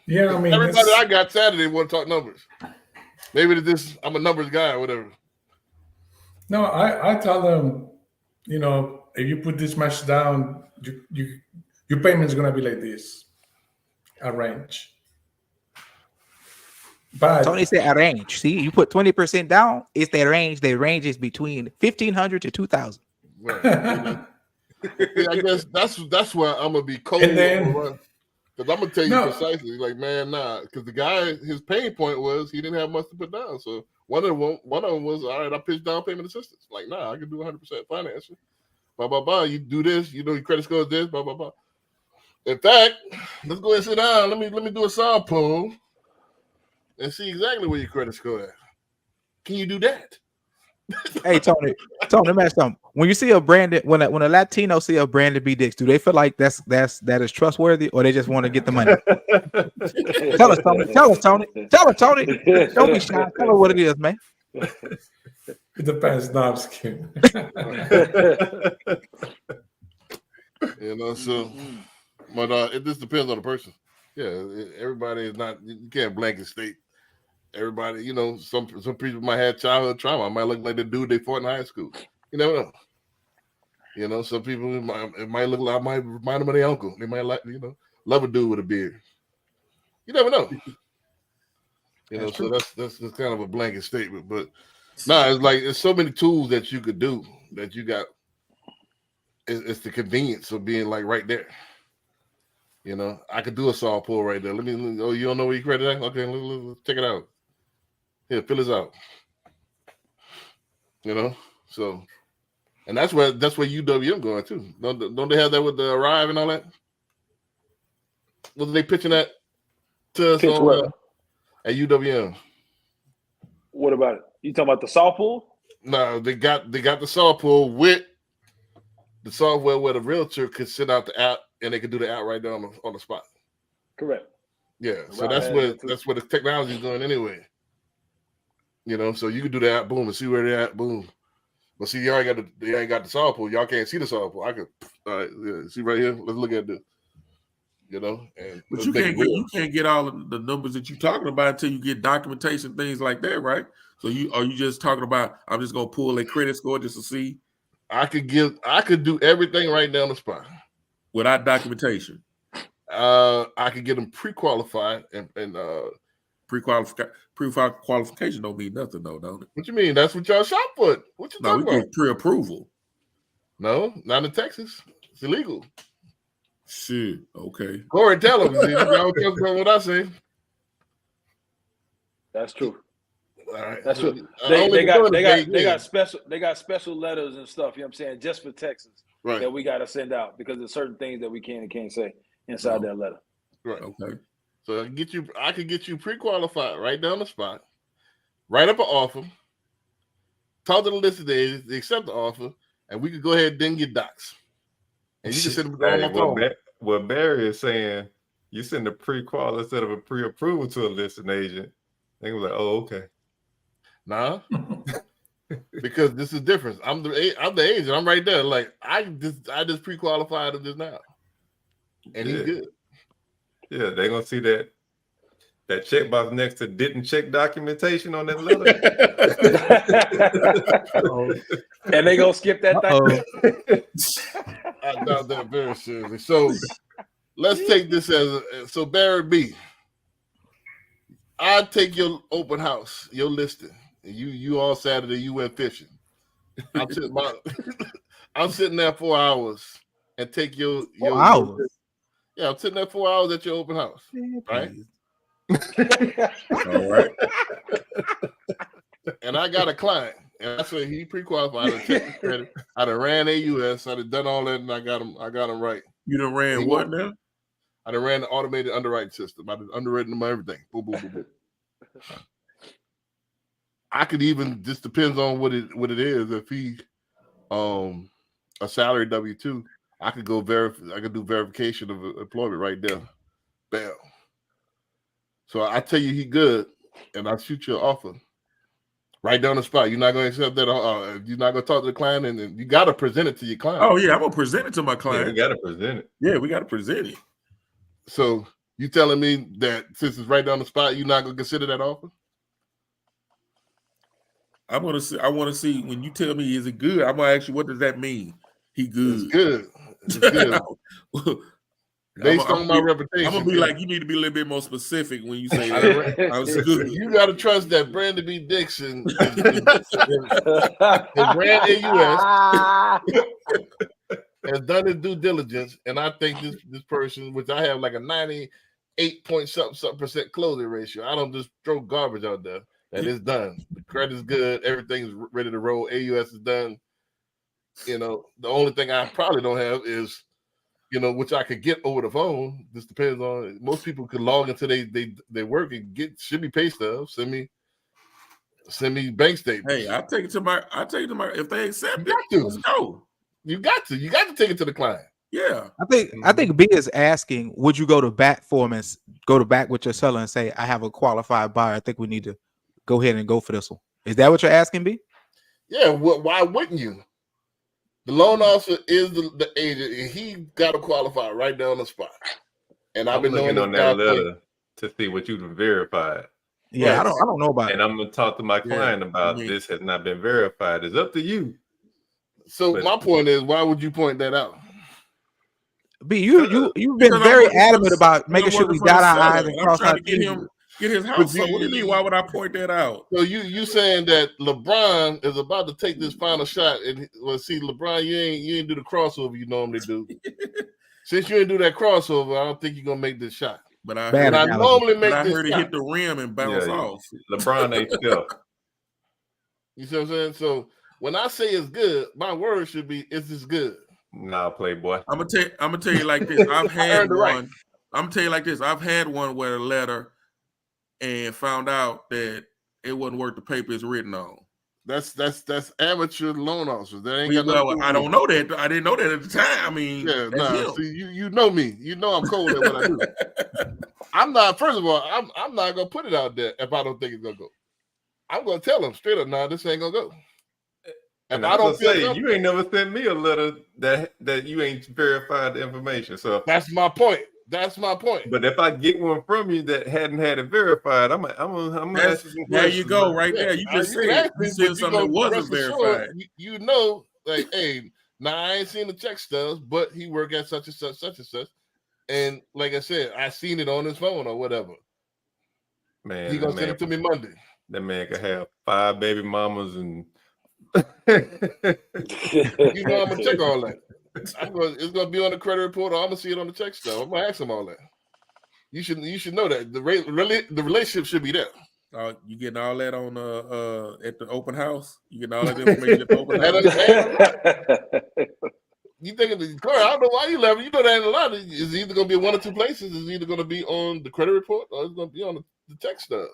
B: Yeah, I mean,
A: Everybody I got Saturday want to talk numbers. Maybe it's this. I'm a numbers guy or whatever.
B: no, I tell them, you know, if you put this much down, your payment's gonna be like this, a range. But
F: Tony said a range. See, you put 20% down, it's that range. The range is between 1,500 to 2,000.
A: Right. I guess that's where I'm gonna be cold.
B: And then-
A: Because I'm gonna tell you
B: No.
A: precisely, like, man, nah. Because the guy, his pain point was he didn't have much to put down. So one of them was, all right, I pitched down payment assistance. Like, nah, I can do 100% financing. Blah blah blah. You do this, you know, your credit score is this. Blah blah blah. In fact, let's go ahead and sit down. Let me do a sound poll and see exactly where your credit score at. Can you do that?
F: Hey, Tony, let me ask something. When you see a Brandon, when a Latino see a Brandon B. Dix, do they feel like that is trustworthy, or they just want to get the money? Tell us, Tony. Tell us, Tony. Tell us, Tony. Don't be shy. Tell her what it is, man.
B: it depends. No, I'm just kidding.
A: You know, so but it just depends on the person. Yeah, everybody is not. You can't blanket state. Everybody, you know, some people might have childhood trauma. I might look like the dude they fought in high school. You never know. You know, some people it might look like I might remind them of their uncle. They might like, you know, love a dude with a beard. You never know. You know, so that's kind of a blanket statement. But it's like there's so many tools that you could do that you got. It's the convenience of being like right there. You know, I could do a saw pull right there. Oh, you don't know where your credit at? Okay, let's check it out. Here, fill this out. You know, so, and that's where UWM going too. Don't they have that with the Arrive and all that? Wasn't they pitching that to us
E: Pitch what?
A: at UWM?
E: What about it? You talking about the saw pool?
A: No, they got the saw pull with the software where the realtor could send out the app and they could do the app right there on the spot.
E: Correct.
A: Yeah, so
E: Right.
A: that's where the technology is going anyway. You know, so you can do the app, boom, and see where they're at, boom. But see, they ain't got the saw pool. Y'all can't see the saw pool. I could, all right, yeah, see right here. Let's look at this. You know, and
C: But
A: let's
C: you
A: make
C: can't
A: it
C: get
A: real.
C: you can't get all of the numbers that you're talking about until you get documentation, things like that, right? So you just talking about I'm just gonna pull a credit score just to see
A: I could do everything right down the spot.
C: without documentation.
A: I could get them pre-qualified and
C: Pre-qualification don't mean nothing though, don't it?
A: what you mean? That's what y'all shop for. What you
C: No, we
A: talking about?
C: get pre-approval.
A: No, not in Texas. It's illegal.
C: Shit. Okay.
A: Corey, tell them. See, y'all trust me what I say.
E: That's true.
A: All right.
E: That's
A: So,
E: true.
A: only
E: They got
A: the
E: special letters and stuff. You know what I'm saying? Just for Texas
A: right.
E: that we got to send out because there's certain things that we can and can't say inside that letter.
A: Right.
C: Okay.
A: So I could get you pre-qualified right down the spot, write up an offer, talk to the listed agents, they accept the offer, and we could go ahead and then get docs. And you can send them on my phone.
D: What Barry is saying, you send a pre-qual instead of a pre-approval to a listing agent. They go like, oh, okay.
A: Nah. Because this is different. I'm the agent. I'm right there. Like I just pre-qualified him just now. And he's good.
D: Yeah, they're gonna see that checkbox next to didn't check documentation on that letter.
E: And they gonna skip that thing.
A: I doubt that very seriously. So let's take this so Barry B. I'd take your open house, your listing, and you all Saturday you went fishing. I'm sitting I'm sitting there 4 hours and take your
F: 4 hours.
A: Yeah, I'm sitting there 4 hours at your open house. Right.
C: All right.
A: And I got a client, and I said he pre-qualified. I checked his credit. I done ran AUS. I done all that, and I got him right.
C: You done ran what now?
A: I done ran the automated underwriting system. I done underwritten them everything. Boom, boom, boom, boom. I could even, just depends on what it is. If he a salary W-2, I could go I could do verification of employment right there. Bam. So I tell you he good, and I shoot you an offer right down the spot. You're not going to accept that. You're not going to talk to the client, and you got to present it to your client.
C: Oh yeah, I'm gonna present it to my client.
D: Yeah, we got to present it.
C: Yeah, we got to present it.
A: So you telling me that since it's right down the spot, you're not going to consider that offer?
C: I want to see when you tell me is it good. I'm gonna ask you, what does that mean? He good?
A: It's good. It's good. Based on my reputation,
C: I'm gonna be like, you need to be a little bit more specific when you say that. I was good.
A: You got to trust that Brandon B. Dixon is ran AUS, has done his due diligence, and I think this person, which I have like a 98.something% closing ratio. I don't just throw garbage out there. That is done. The credit's good. Everything's ready to roll. AUS is done. You know, the only thing I probably don't have is, you know, which I could get over the phone. This depends on, most people could log into they work and send me pay stubs, send me bank statements.
C: Hey, I take it to my if they accept it, let's go.
A: You got to take it to the client.
C: Yeah.
F: I think B is asking, would you go to bat for him and go to bat with your seller and say, I have a qualified buyer. I think we need to go ahead and go for this one. Is that what you're asking, B?
A: Yeah, why wouldn't you? The loan officer is the agent, and he got to qualify right down the spot. And I've been
D: looking
A: knowing
D: on that letter to see what you've verified.
F: Yeah,
A: Right.
F: I don't know about it.
D: And I'm gonna talk to my client about this has not been verified. It's up to you.
A: So my point is, why would you point that out?
F: B, you've been very adamant about making sure we dot our I's and cross our T's.
C: Get his house. So what do you mean? Why would I point that out?
A: So you saying that LeBron is about to take this final shot, and see, LeBron, you ain't do the crossover you normally do. Since you didn't do that crossover, I don't think you're gonna make this shot.
C: But I
A: normally make
C: I
A: this
C: heard it
A: shot.
C: hit the rim and bounce off.
D: LeBron ain't still.
A: You see what I'm saying? So when I say it's good, my word should be it's just good.
D: Nah, Playboy.
C: I'm gonna tell you like this. I've had one. Right. I'm gonna tell you like this. I've had one where a letter and found out that it wasn't worth the paper it's written on.
A: That's amateur loan officers. That ain't got nothing.
C: I don't know that. I didn't know that at the time. I mean,
A: yeah, nah. See, you know me. You know I'm cold at what I do. I'm not. First of all, I'm not gonna put it out there if I don't think it's gonna go. I'm gonna tell them straight up, nah, this ain't gonna go.
D: And I don't say you ain't never sent me a letter that you ain't verified the information. So
A: that's my point. That's my point.
D: But if I get one from you that hadn't had it verified, I'm gonna ask you some questions.
C: There you go, right there. You just said something that wasn't verified.
A: You know, like, hey, now I ain't seen the check stubs, but he worked at such and such. And like I said, I seen it on his phone or whatever.
D: Man,
A: he gonna send it to me Monday.
D: That man could have 5 baby mamas and
A: you know I'm gonna check all that. It's gonna be on the credit report, or I'm gonna see it on the check stub. I'm gonna ask him all that. You should know that the relationship should be there.
C: You getting all that on at the open house? You getting all that information at the open house?
A: You think Corey? I don't know why you laughing. You know that ain't a lot. It's either gonna be in one or two places. It's either gonna be on the credit report or it's gonna be on the check stub.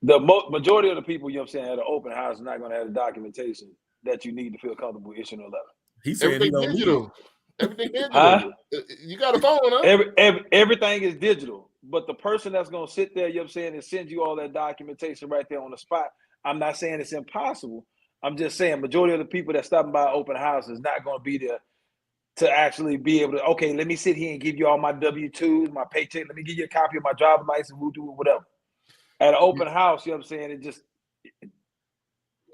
E: The majority of the people, you know what I'm saying, at an open house is not going to have the documentation that you need to feel comfortable issuing a letter.
C: He said
A: everything digital. Everything digital. You got a phone, huh?
E: Everything is digital. But the person that's going to sit there, you know what I'm saying, and send you all that documentation right there on the spot, I'm not saying it's impossible. I'm just saying majority of the people that stopping by open house is not going to be there to actually be able to, okay, let me sit here and give you all my W-2s, my paycheck. Let me give you a copy of my driver's license. We'll do whatever. At an open house, you know what I'm saying? It just.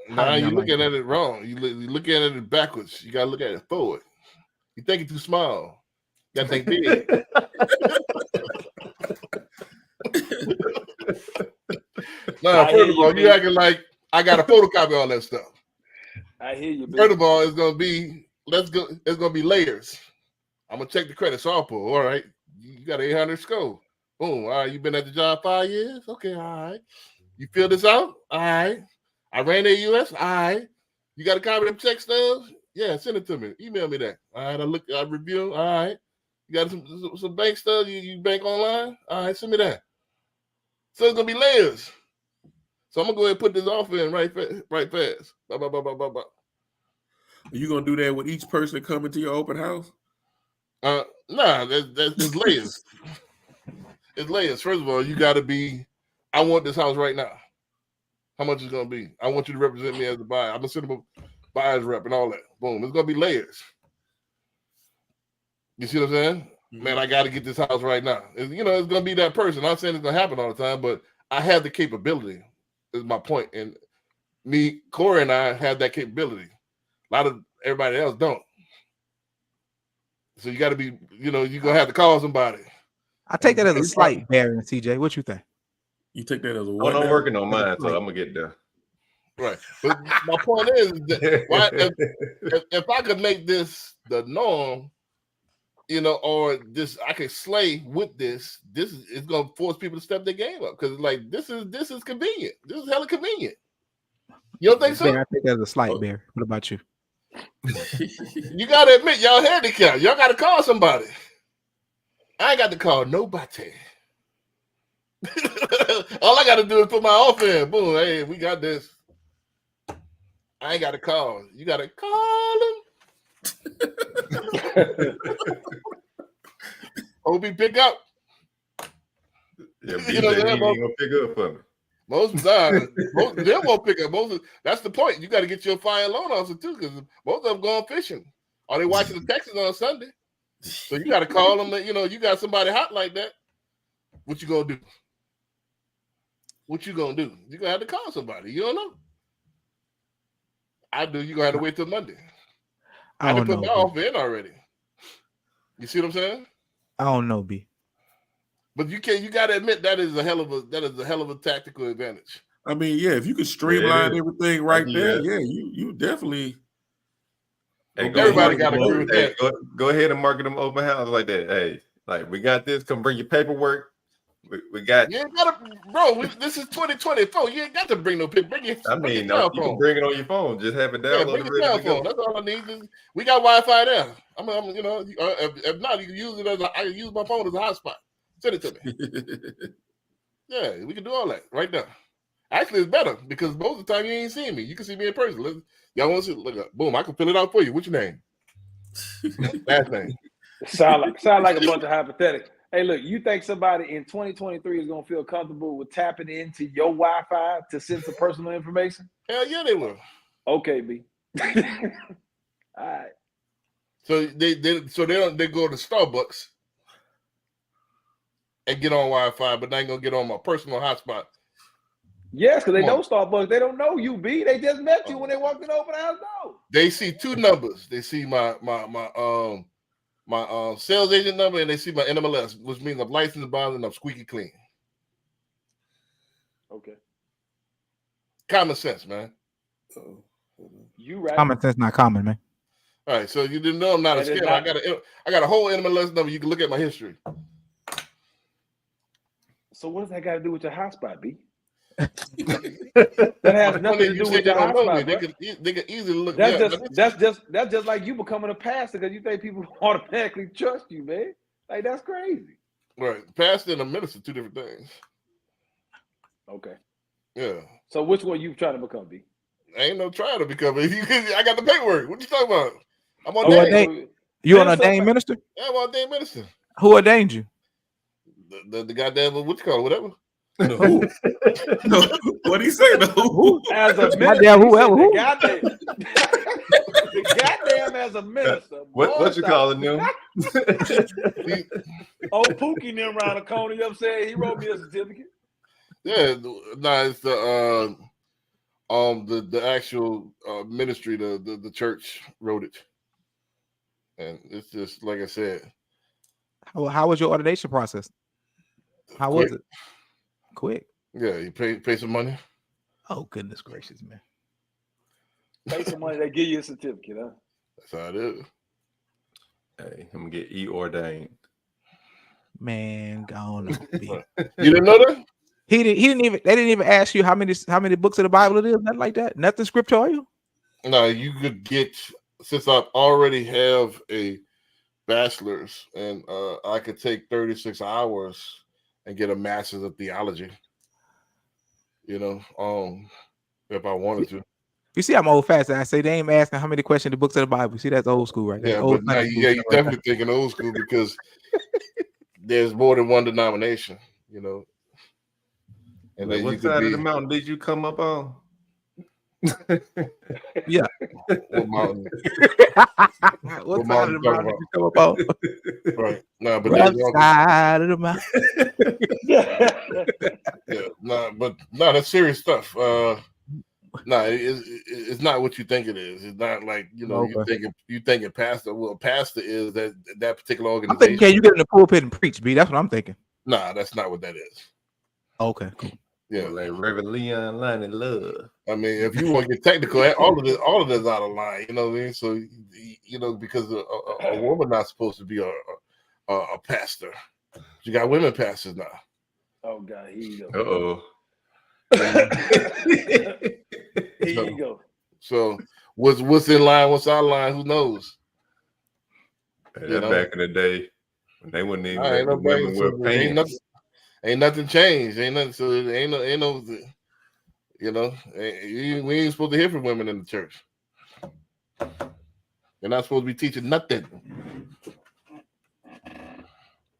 A: Nah, you're looking at it wrong. You look at it backwards. You got to look at it forward. You're thinking too small. You got to think big. Nah,
E: I
A: first
E: hear
A: of
E: you,
A: all,
E: B.
A: you acting like I got to photocopy all that stuff.
E: I hear you,
A: First
E: B.
A: of all, it's gonna be it's gonna be layers. I'm gonna check the credit. So I'll pull. All right, you got 800 score. Boom. All right, you been at the job 5 years. Okay, all right. You fill this out. All right. I ran AUS. All right. You got a copy of them check stubs? Yeah, send it to me. Email me that. All right. I review. All right. You got some bank stuff. You bank online. All right, send me that. So it's gonna be layers. So I'm gonna go ahead and put this off in right fast. Blah, blah, blah, blah, blah, blah.
C: Are you gonna do that with each person coming to your open house?
A: Nah, it's layers. It's layers. First of all, you got to be. I want this house right now. How much is gonna be? I want you to represent me as the buyer. I'm gonna send them a buyer's rep and all that. Boom. It's gonna be layers. You see what I'm saying? Man, I got to get this house right now. It's gonna be that person. I'm not saying it's gonna happen all the time, but I have the capability. Is my point. And me, Corey, and I have that capability. A lot of everybody else don't. So you got to be. You're gonna have to call somebody.
F: I take that as a slight, Barry and CJ. What you think?
C: You take that as a
D: Oh,
C: what?
D: I'm
C: now?
D: working on mine, so I'm gonna get there.
A: Right. But my point is that why, if I could make this the norm, or this I could slay with this is gonna force people to step their game up because like this is convenient. This is hella convenient. You don't think so?
F: Barry, I take that as a slight, Barry. What about you?
A: You gotta admit y'all handicapped. Y'all gotta call somebody. I ain't got to call nobody. All I gotta do is put my offer in. Boom. Hey, we got this. I ain't got to call. You got to call them. OB pick up.
D: Yeah,
A: You know
D: BJ
A: that,
D: ain't gonna pick up for me.
A: Most times, they won't pick up. That's the point. You got to get your fire loan officer too, because most of them going fishing. Or they watching the Texans on Sunday. So you got to call them. You got somebody hot like that. What you gonna do? What you gonna do? You gonna have to call somebody. You don't know. I do. You gonna have to wait till Monday. I done put my offer in already. You see what I'm saying?
F: I don't know, B.
A: But you can't. You got to admit that is a hell of a tactical advantage.
C: I mean, yeah, if you could streamline everything right there,
D: Yeah.
C: you definitely.
D: Hey,
A: Everybody got to agree with that.
D: Go ahead and market them open house like that. Hey, like we got this. Come bring your paperwork. We got.
A: You ain't gotta, bro. This is 2024. You ain't got to bring no picture. Bring your
D: You
A: cell
D: can
A: phone.
D: bring it on your phone. Just have it
A: Yeah,
D: downloaded.
A: bring your cell phone. That's all I need. We got Wi-Fi there. If not, you can use it I can use my phone as a hotspot. Send it to me. Yeah, we can do all that right now. Actually, it's better because most of the time you ain't seeing me. You can see me in person. Y'all want to see? Look, boom! I can fill it out for you. What's your name? Last name.
E: Sound like a bunch of hypotheticals. Hey, look, you think somebody in 2023 is gonna feel comfortable with tapping into your Wi-Fi to send some personal information?
A: Hell yeah, they will.
E: Okay, B. All right.
A: So they go to Starbucks and get on Wi-Fi, but they ain't gonna get on my personal hotspot.
E: Yes, because they know Starbucks. They don't know you, B. They just met you when they walked in the open house door.
A: They see two numbers. They see my sales agent number, and they see my NMLS, which means I'm licensed, bonded, and I'm squeaky clean.
E: Okay.
A: Common sense, man.
E: You right.
F: Common sense, not common, man.
A: All right, so you didn't know I'm not a scammer. I got a whole NMLS number. You can look at my history.
E: So what does that got to do with your hotspot, B? That has nothing to do with your hotspot.
A: They could easily look.
E: That's just like you becoming a pastor because you think people automatically trust you, man. Like that's crazy.
A: Right, pastor and a minister, two different things.
E: Okay.
A: Yeah.
E: So which one you trying to become, B?
A: I ain't no trying to become it. I got the paperwork. What you talking about? I'm ordained.
F: You an ordained minister?
A: Yeah, I'm ordained minister.
F: Who ordained you?
A: The goddamn what you call it, whatever.
C: Who? No, what do you say? No.
E: Who? As a minister,
F: goddamn whoever. Who?
E: The goddamn as a minister.
D: What you calling them?
E: Old Pookie them around the corner. You know what I'm saying? He wrote me a certificate.
A: Yeah, it's the actual ministry, the church wrote it, and it's just like I said.
F: How was your ordination process? How was it? Quick.
A: Yeah, you pay some money.
F: Oh goodness gracious, man.
E: Pay some money, they give you a certificate, huh?
A: That's how it is.
D: Hey, I'm gonna get ordained.
F: Man, gone on. B.
A: You didn't know that?
F: He didn't even. They didn't even ask you how many books of the Bible it is. Nothing like that. Nothing scriptural.
A: No, you could get, since I already have a bachelor's and I could take 36 hours and get a master's of theology. You know, if I wanted to.
F: You see, I'm old fashioned. I say they ain't asking how many questions the books of the Bible. See, that's old school right there.
A: Yeah,
F: Old
A: but now,
F: Sunday school
A: you're
F: stuff right
A: definitely thinking old school because there's more than one denomination, you know. And
D: Like,
A: then you
D: what
A: could
D: side
A: be
D: of the mountain did you come up on?
A: what mountain,
F: there. What
A: what
F: side of
A: mountain
F: the
A: you
F: mountain
A: talking
F: did you come up on?
A: right? No, but
F: Right
A: there's
F: side of the mountain.
A: yeah, no, that's serious stuff. It's not what you think it is. It's not like
F: Okay.
A: you thinking pastor. Well, pastor is that particular
F: I'm
A: organization.
F: thinking, can you get in the pulpit and preach, B? That's what I'm thinking.
A: Nah, that's not what that is.
F: Okay, cool.
A: Yeah,
D: Like Reverend Leon Lonnie Love.
A: I mean, if you want to get technical, all of this out of line. You know what I mean? So because a woman not supposed to be a pastor. You got women pastors now.
E: Oh God, here you
D: Uh
E: go. Here you go.
A: So what's in line? What's out of line? Who knows?
D: That back in the day, when they wouldn't even let
A: Ain't
D: the
A: nobody-
D: women wear
A: so
D: pants.
A: ain't nothing changed. Ain't nothing. So ain't no. We ain't supposed to hear from women in the church. They're not supposed to be teaching nothing.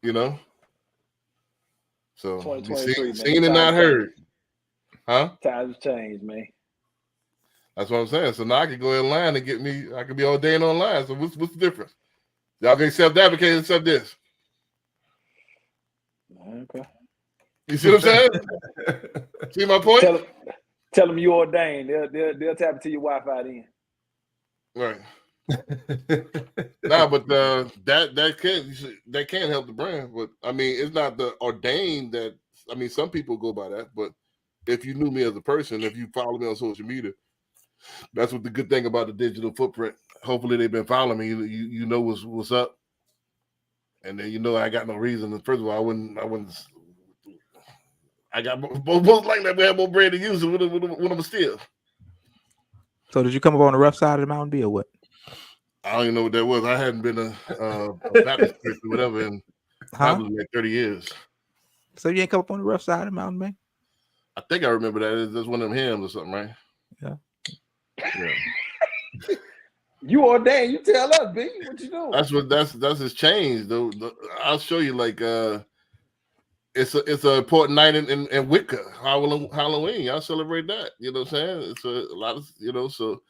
A: You know. So
E: 2023, man.
A: seen and not heard. Huh?
E: Times change, man.
A: That's what I'm saying. So now I can go online and get me. I can be ordained online. So what's the difference? Y'all can self-advocate and accept this.
E: Okay.
A: You see what I'm saying? See my point?
E: Tell them you ordained. They'll tap into your Wi-Fi then.
A: Right. Nah, but that can help the brand. But I mean, it's not the ordained that. I mean, some people go by that. But if you knew me as a person, if you follow me on social media, that's what the good thing about the digital footprint. Hopefully, they've been following me. You know what's up, and then I got no reason. First of all, I wouldn't. I got most likely we have more bread to use with them still.
F: So did you come up on the rough side of the mountain, B, or what?
A: I don't even know what that was. I hadn't been a Baptist church or whatever in probably like 30 years.
F: So you ain't come up on the rough side of the mountain, man?
A: I think I remember that. That's one of them hymns or something, right?
F: Yeah.
E: You ordained. You tell us, B. What you doing?
A: That's his change though. I'll show you like it's an important night in Wicca, Halloween. Y'all celebrate that. You know what I'm saying? It's a lot of so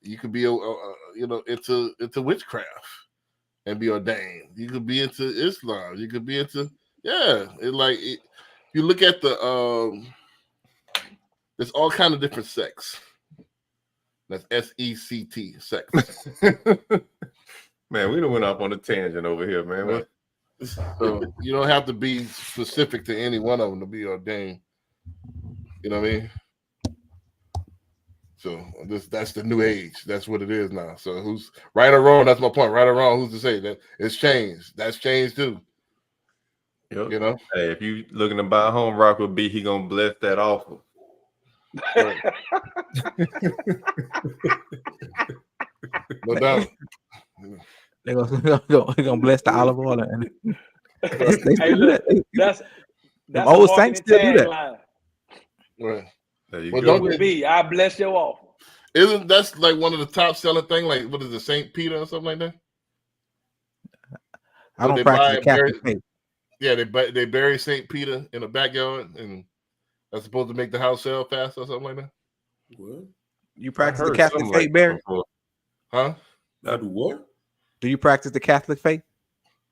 A: you could be into witchcraft and be ordained. You could be into Islam. You could be into you look at the there's all kind of different sects. That's SECT, sex.
D: Man, we done went off on a tangent over here, man.
A: Right. So you don't have to be specific to any one of them to be ordained. You know what I mean? So that's the new age. That's what it is now. So who's right or wrong? That's my point. Right or wrong? Who's to say that it's changed? That's changed too.
D: Yep.
A: You know.
D: Hey, if you looking to buy a home, Rock will be he gonna bless that offer.
A: Right. No doubt.
F: They're gonna bless the olive oil. And they
E: Hey,
F: still do
E: look,
F: that.
E: that's
F: old
E: a
F: saints still do that.
E: tagline.
A: Right.
D: There you
A: Well,
D: go.
A: don't
E: Would be, I bless your offer.
A: Isn't that's like one of the top selling thing? Like what is it, St. Peter or something like that?
F: I don't
A: they
F: practice
A: buy
F: the
A: and
F: Catholic
A: bury-
F: faith.
A: Yeah, they bury St. Peter in the backyard, and that's supposed to make the house sell fast or something like that.
C: What?
F: You
D: I
F: practice the
D: heard
F: Catholic
D: something like
F: faith, Barry?
D: that before.
A: Huh?
C: I do what?
F: Do you practice the Catholic faith?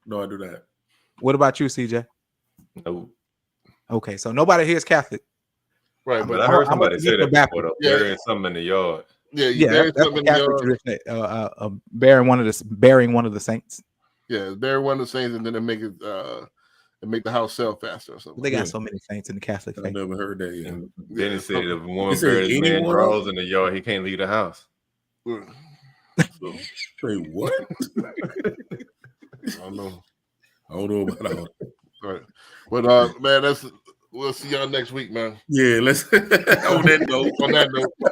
C: No, I do not.
F: What about you, CJ?
D: No.
F: Okay, so nobody here is Catholic.
A: Right,
D: But
A: but
D: I heard
F: I'm a
D: somebody say that
F: traditional
D: before, though.
A: Yeah.
D: Burying something in the yard.
A: yeah, you
F: Yeah,
A: bury
F: that's
A: something
F: a
A: in the
F: Catholic
A: yard.
F: tradition. Burying one of the saints.
A: Yeah, bury one of the saints, and then they make it. and make the house sell faster or something.
F: They got
C: Yeah.
F: so many saints in the Catholic
C: I
F: faith.
C: never heard that yet.
D: And then he said if
C: He
D: one
C: said
D: greatest man
C: anyone?
D: crawls in the yard, he can't leave the house.
A: So,
C: Say what?
A: I don't know.
C: I don't know about all that.
A: All right. But man, we'll see y'all next week, man.
C: Yeah, let's on that note.
A: On that note.